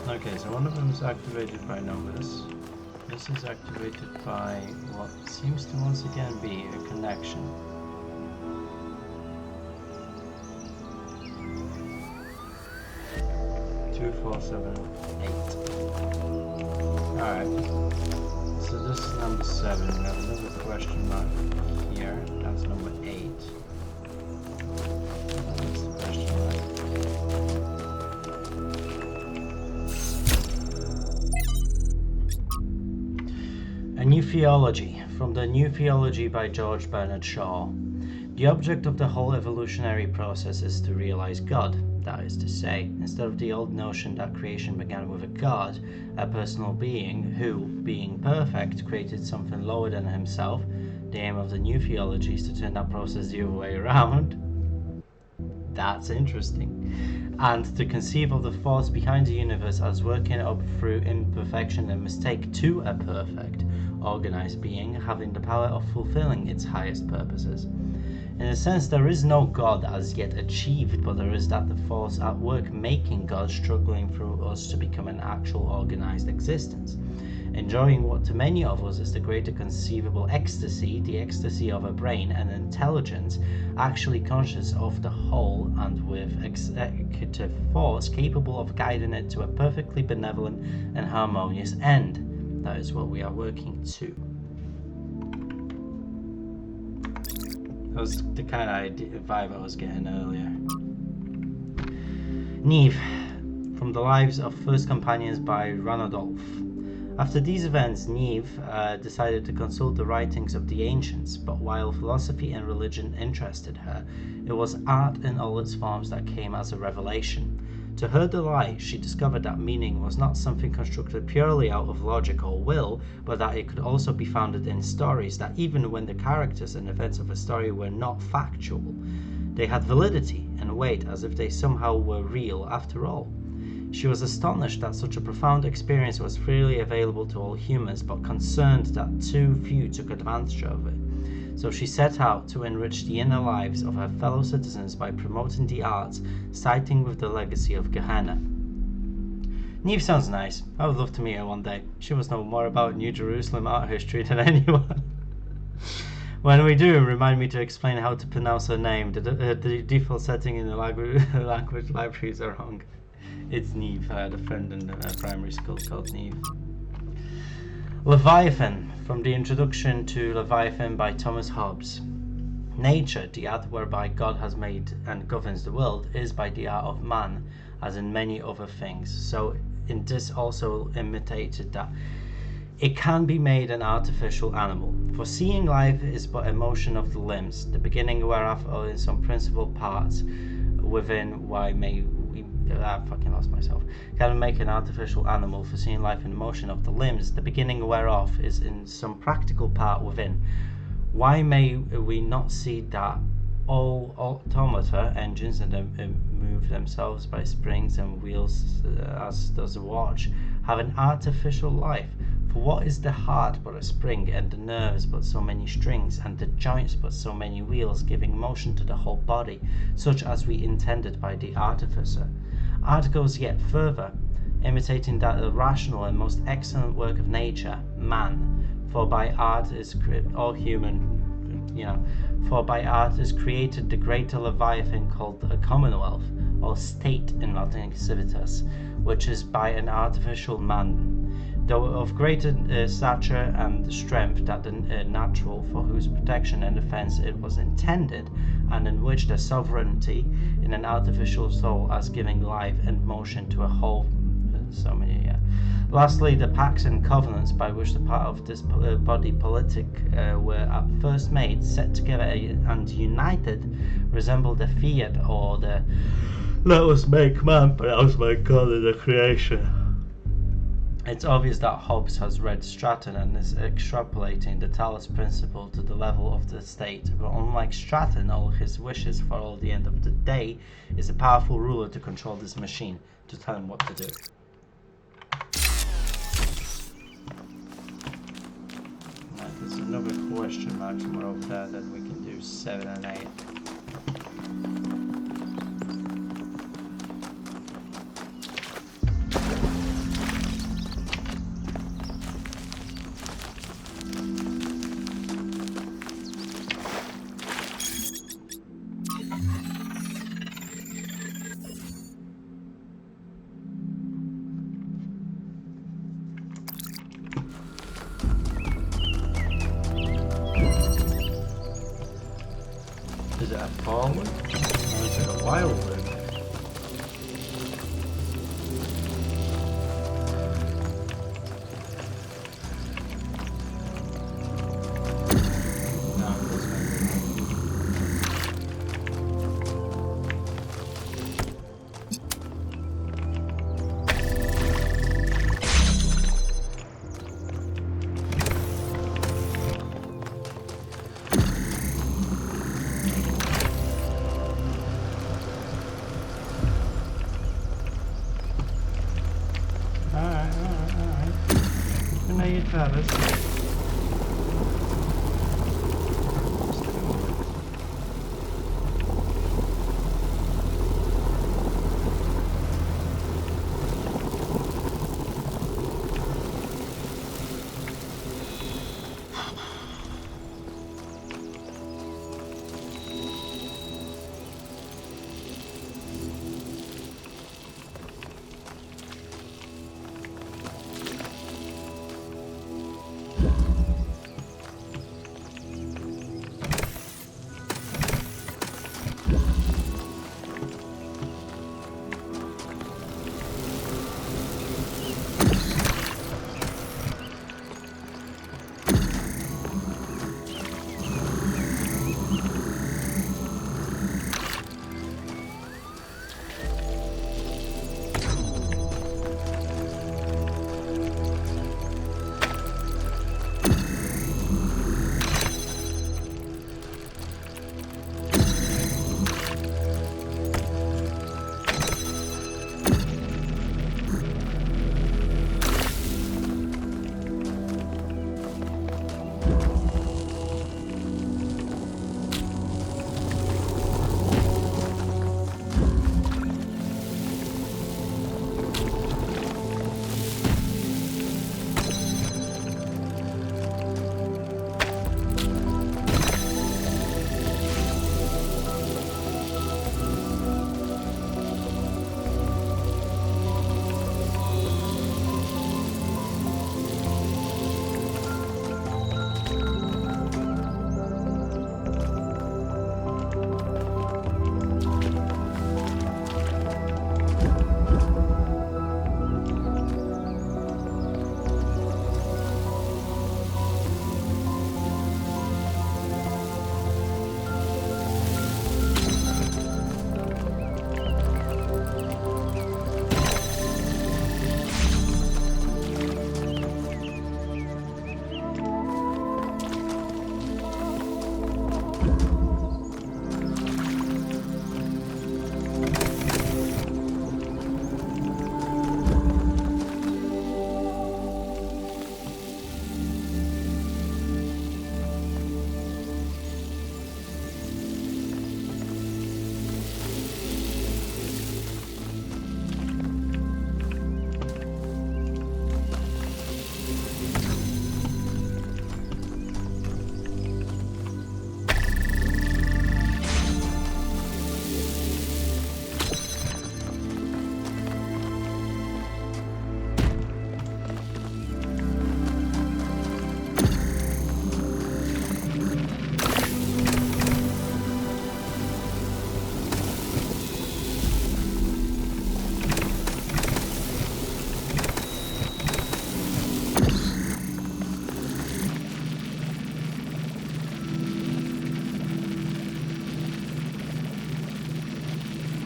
Okay, so one of them is activated by Novus. This is activated by what seems to once again be a connection. Two, 4, 7, 8. Alright. So this is number 7. We have another question mark here. That's number 8. That's the question mark. A New Theology, from the New Theology by George Bernard Shaw. The object of the whole evolutionary process is to realize God. That is to say, instead of the old notion that creation began with a God, a personal being who, being perfect, created something lower than himself, the aim of the New Theology is to turn that process the other way around. That's interesting. And to conceive of the force behind the universe as working up through imperfection and mistake to a perfect, organized being having the power of fulfilling its highest purposes. In a sense, there is no God as yet achieved, but there is that the force at work making God struggling through us to become an actual organized existence. Enjoying what to many of us is the greater conceivable ecstasy, the ecstasy of a brain and intelligence, actually conscious of the whole and with executive force capable of guiding it to a perfectly benevolent and harmonious end. That is what we are working to. That was the kind of vibe I was getting earlier. Neve, from the Lives of First Companions by Ranulf. After these events, Neve decided to consult the writings of the ancients, but while philosophy and religion interested her, it was art in all its forms that came as a revelation. To her delight, she discovered that meaning was not something constructed purely out of logic or will, but that it could also be founded in stories, that even when the characters and events of a story were not factual, They had validity and weight as if they somehow were real after all. She was astonished that such a profound experience was freely available to all humans, but concerned that too few took advantage of it. So she set out to enrich the inner lives of her fellow citizens by promoting the arts, siding with the legacy of Gehenna. Neve sounds nice. I would love to meet her one day. She must know more about New Jerusalem art history than anyone. When we do, remind me to explain how to pronounce her name. The default setting in the language libraries are wrong. It's Neve. I had a friend in primary school called Neve. Leviathan, from the introduction to Leviathan by Thomas Hobbes. Nature, the art whereby God has made and governs the world, is by the art of man, as in many other things. So in this also imitated that it can be made an artificial animal. For seeing life is but a motion of the limbs, the beginning whereof are in some principal parts within why may we I fucking lost myself. Can make an artificial animal for seeing life in the motion of the limbs, the beginning whereof is in some practical part within. Why may we not see that all automata, engines, and move themselves by springs and wheels as does a watch, have an artificial life? For what is the heart but a spring, and the nerves but so many strings, and the joints but so many wheels, giving motion to the whole body, such as we intended by the artificer? Art goes yet further, imitating that rational and most excellent work of nature, man. For by art is all human, for by art is created the greater Leviathan called a commonwealth, or state in Latin civitas, which is by an artificial man, though of greater stature and strength than the natural, for whose protection and defense it was intended, and in which the sovereignty in an artificial soul as giving life and motion to a whole. Lastly, the pacts and covenants by which the part of this body politic were at first made, set together and united, resemble the fiat or the "let us make man, but as my God in the creation." It's obvious that Hobbes has read Stratton and is extrapolating the Talos principle to the level of the state, but unlike Stratton, all his wishes for all the end of the day is a powerful ruler to control this machine, to tell him what to do. Now, there's another question mark somewhere over there that we can do 7 and 8. Is it a forward? Or is it a wildwood?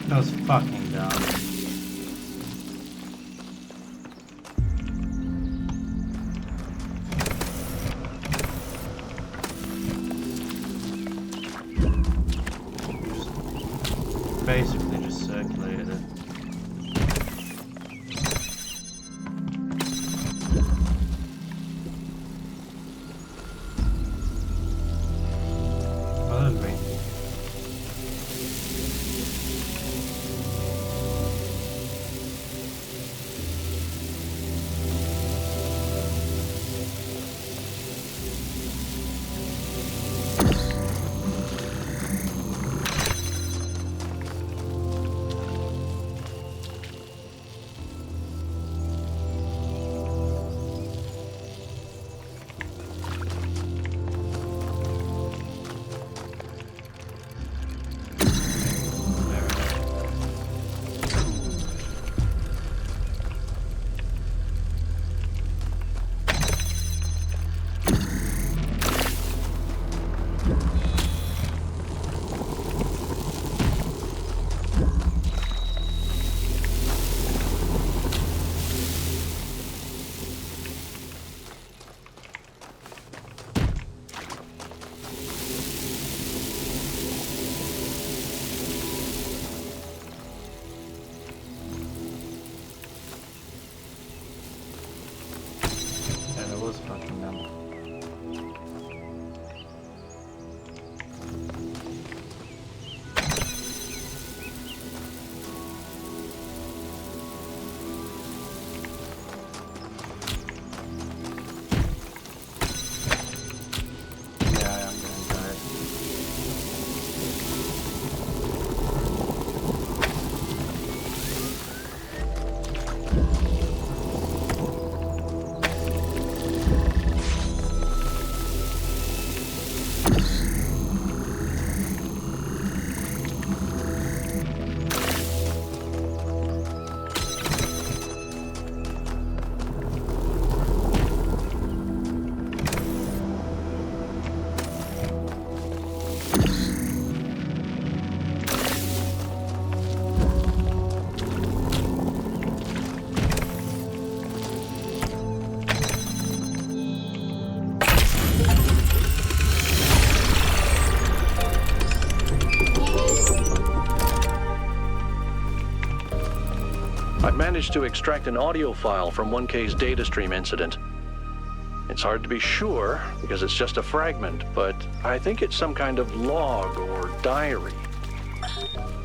That was fucking dumb. Basically just circulated it. I agree. Was fucking dumb. Yeah, I'm gonna die. I've managed to extract an audio file from 1K's data stream incident. It's hard to be sure because it's just a fragment, but I think it's some kind of log or diary.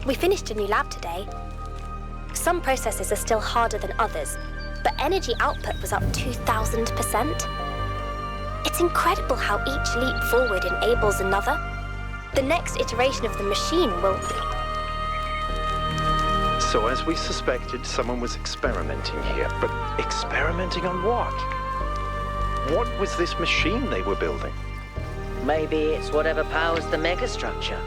We finished a new lab today. Some processes are still harder than others, but energy output was up 2,000%. It's incredible how each leap forward enables another. The next iteration of the machine will... So as we suspected, someone was experimenting here. But experimenting on what? What was this machine they were building? Maybe it's whatever powers the megastructure.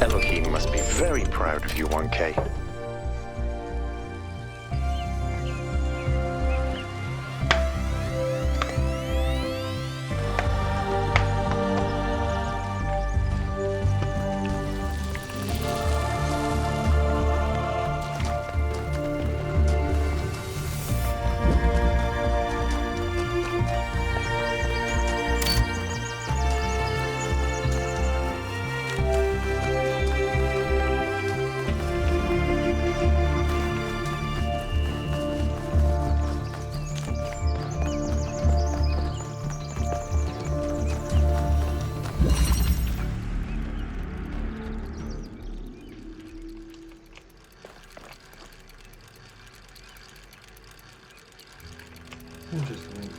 Elohim must be very proud of you, 1K. Interesting.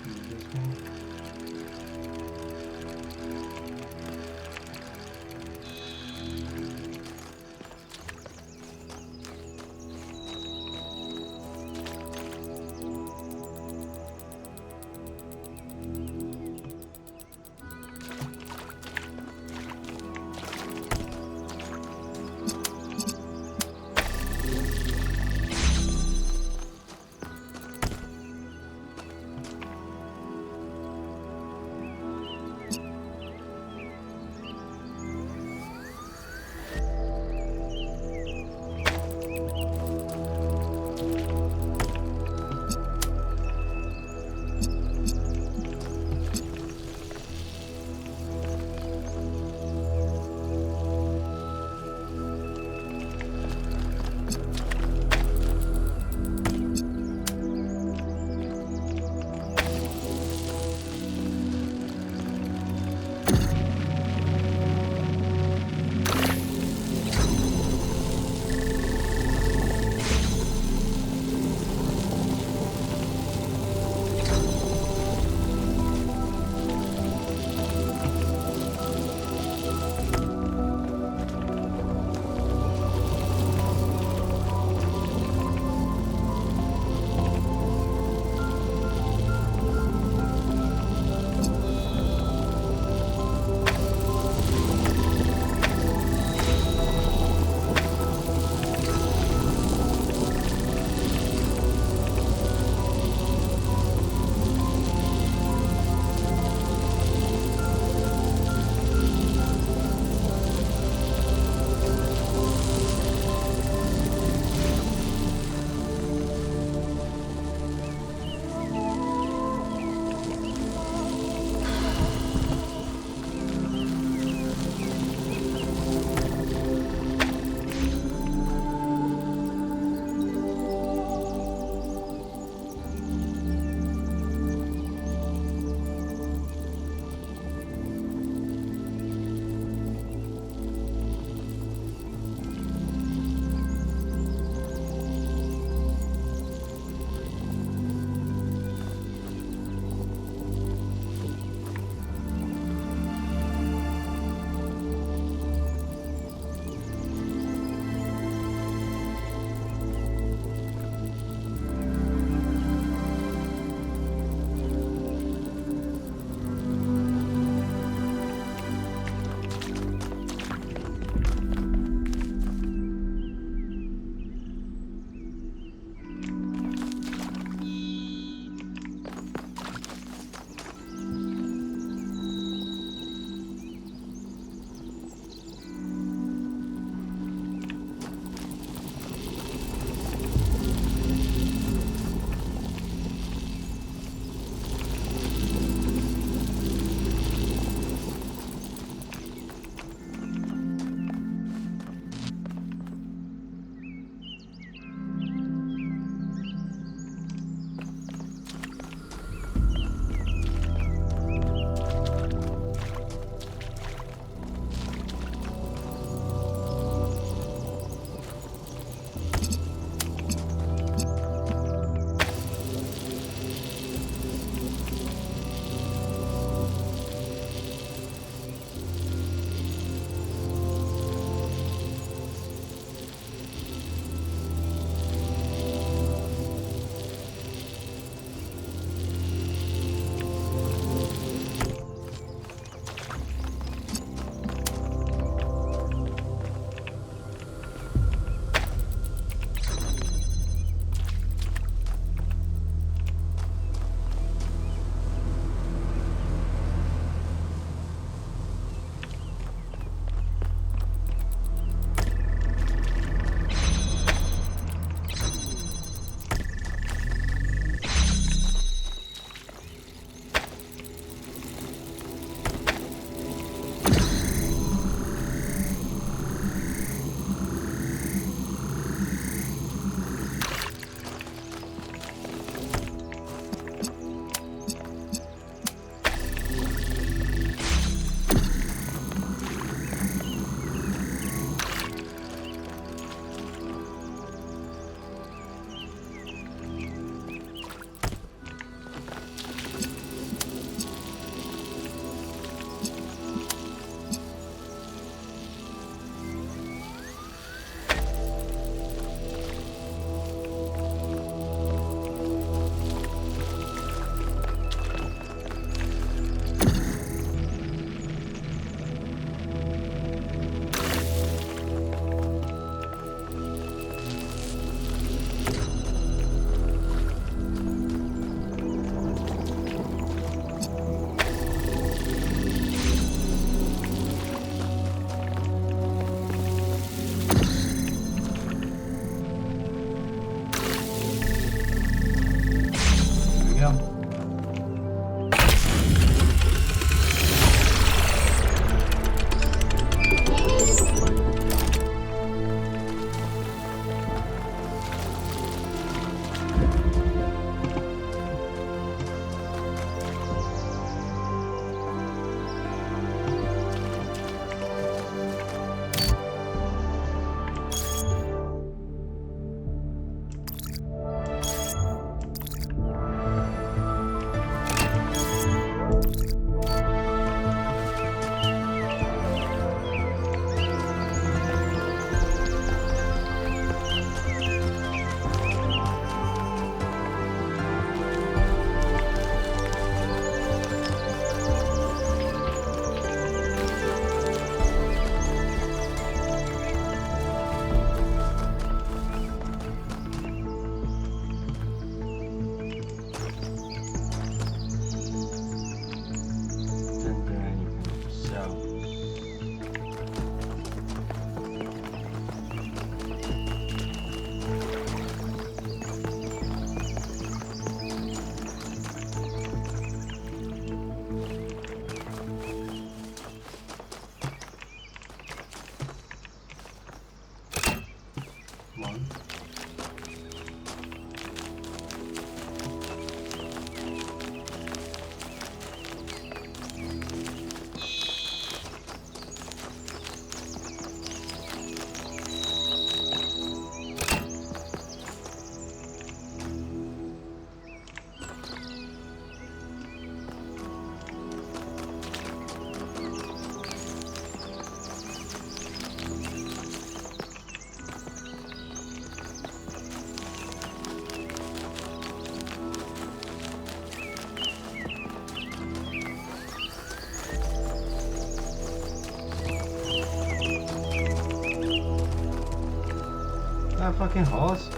that fucking horse?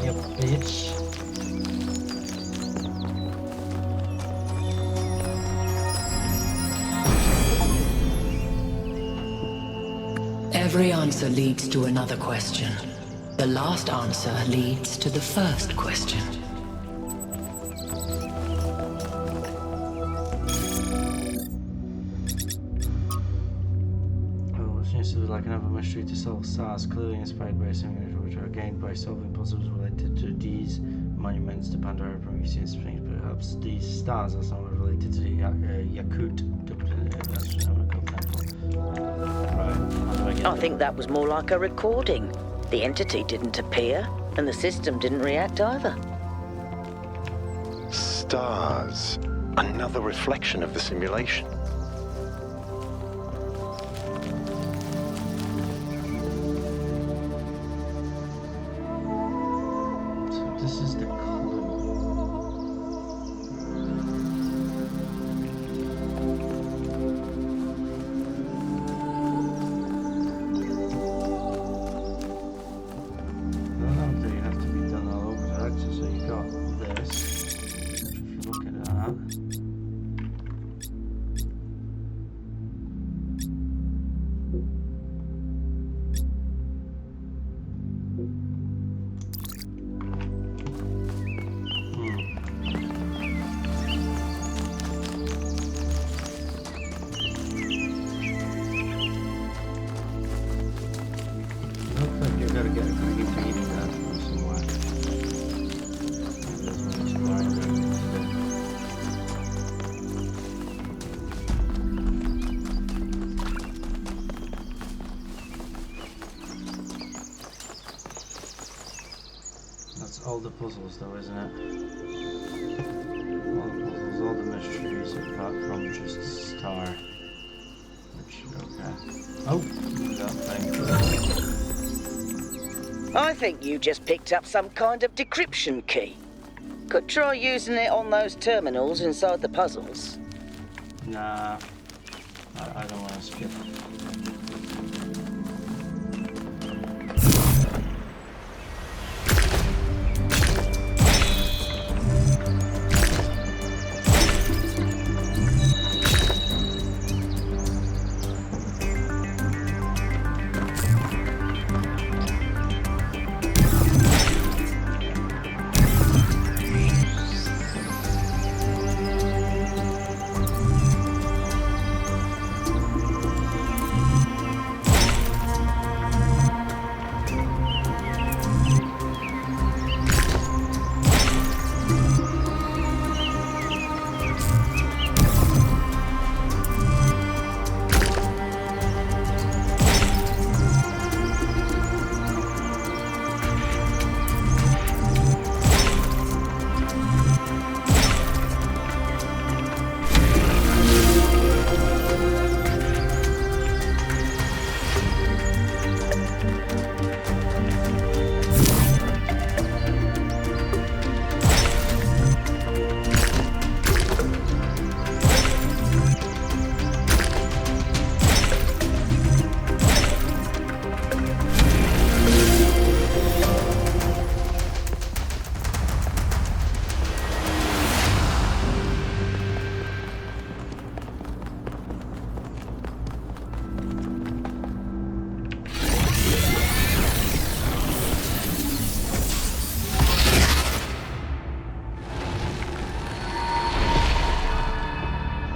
Yep, bitch. Every answer leads to another question. The last answer leads to the first question. Oh, it seems to be like another mystery to solve. Stars clearly inspired by something which are gained by solving puzzles related to these monuments to Pandora, Prometheus, things. Perhaps these stars are somewhat related to the Yakut astronomical temple. Right, how do I get I there? think that was more like a recording. The entity didn't appear, and the system didn't react either. Stars. Another reflection of the simulation. So this is the clue. I don't know if they have to be done all over the axis, so you got this. If you look at that. Looks like you gotta get a cookie to eat that from somewhere. There's no exploring that we need to do. That's all the puzzles though, isn't it? All the puzzles, all the mysteries apart from just Star. Which, okay. Oh, that thing. I think you just picked up some kind of decryption key. Could try using it on those terminals inside the puzzles. Nah, I don't want to skip.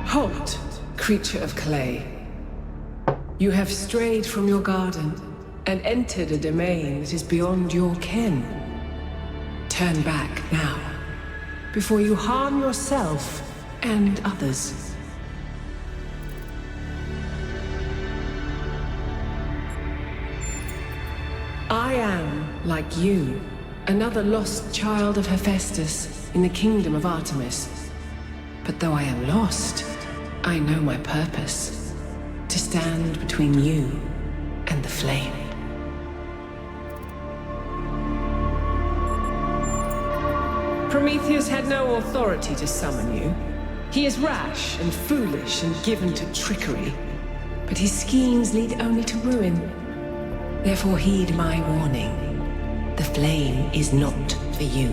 Halt, creature of clay. You have strayed from your garden and entered a domain that is beyond your ken. Turn back now, before you harm yourself and others. I am, like you, another lost child of Hephaestus in the kingdom of Artemis. But though I am lost, I know my purpose: to stand between you and the flame. Prometheus had no authority to summon you. He is rash and foolish and given to trickery. But his schemes lead only to ruin. Therefore heed my warning. The flame is not for you.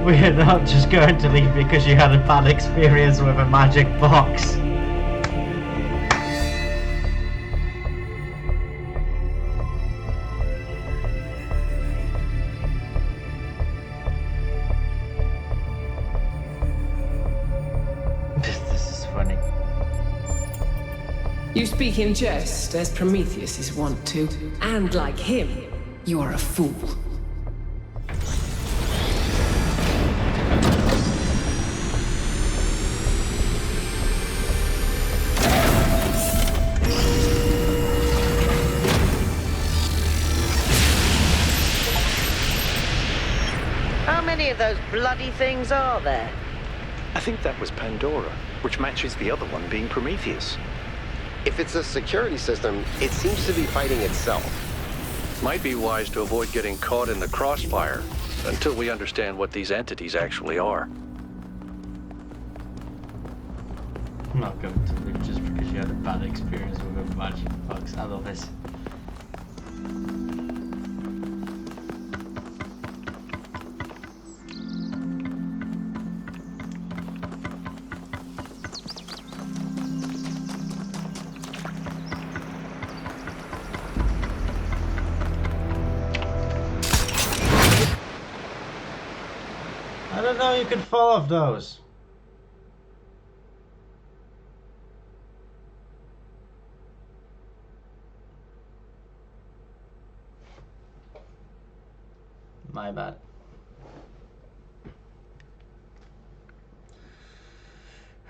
We're not just going to leave because you had a bad experience with a magic box. This is funny. You speak in jest, as Prometheus is wont to. And like him, you are a fool. How many of those bloody things are there? I think that was Pandora, which matches the other one being Prometheus. If it's a security system, it seems to be fighting itself. Might be wise to avoid getting caught in the crossfire until we understand what these entities actually are. I'm not going to leave just because you had a bad experience with a magic box. I love this. I don't know, you can fall off those. My bad.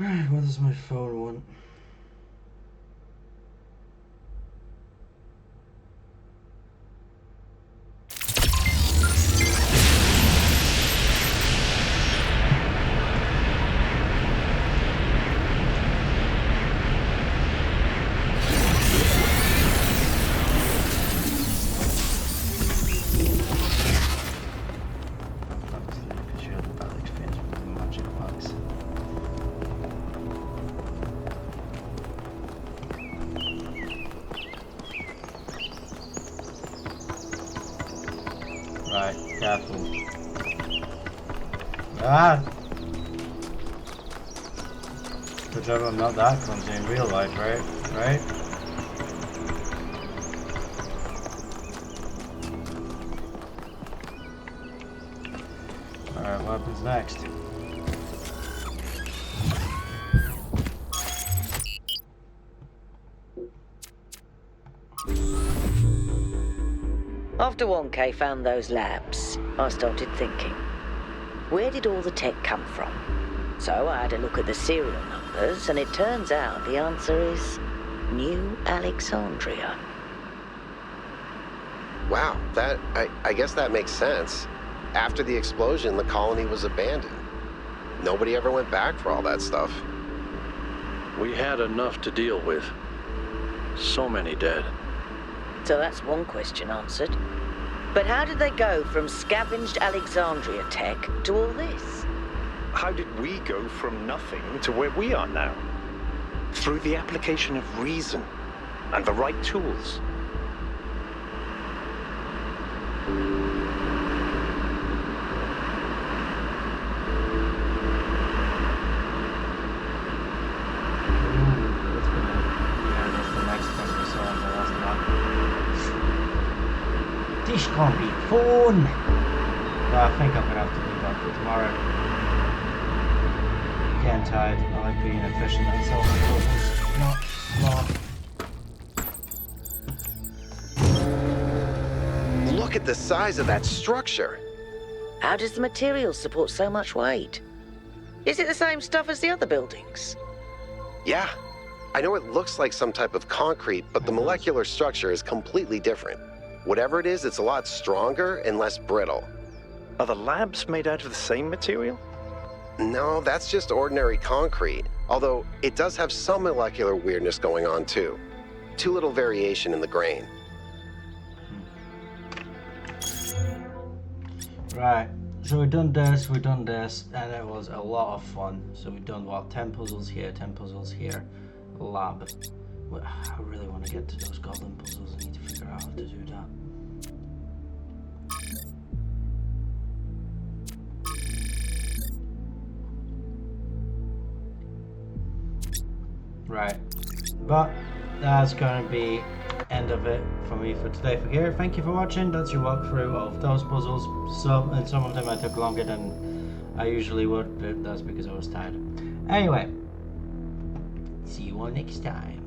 Alright, what does my phone want? Right, careful. Ah! Good job I'm not that clumsy in real life, right? Right? Alright, what happens next? After 1K found those labs, I started thinking, where did all the tech come from? So I had a look at the serial numbers, and it turns out the answer is New Alexandria. Wow, I guess that makes sense. After the explosion, the colony was abandoned. Nobody ever went back for all that stuff. We had enough to deal with. So many dead. So that's one question answered. But how did they go from scavenged Alexandria tech to all this? How did we go from nothing to where we are now? Through the application of reason and the right tools. This can't be fun! No, I think I'm gonna have to leave that for tomorrow. Getting tired. I like being efficient and self-focused, not smart. Look at the size of that structure. How does the material support so much weight? Is it the same stuff as the other buildings? Yeah. I know it looks like some type of concrete, but the molecular structure is completely different. Whatever it is, it's a lot stronger and less brittle. Are the labs made out of the same material? No, that's just ordinary concrete. Although it does have some molecular weirdness going on too. Too little variation in the grain. Right, so we've done this, and it was a lot of fun. So we've done, what, 10 puzzles here, 10 puzzles here, lab. I really want to get to those goblin puzzles. I need to figure out how to do that. Right, but that's going to be end of it for me for today for here. Thank you for watching. That's your walkthrough of those puzzles. Some of them I took longer than I usually would, but that's because I was tired. Anyway, see you all next time.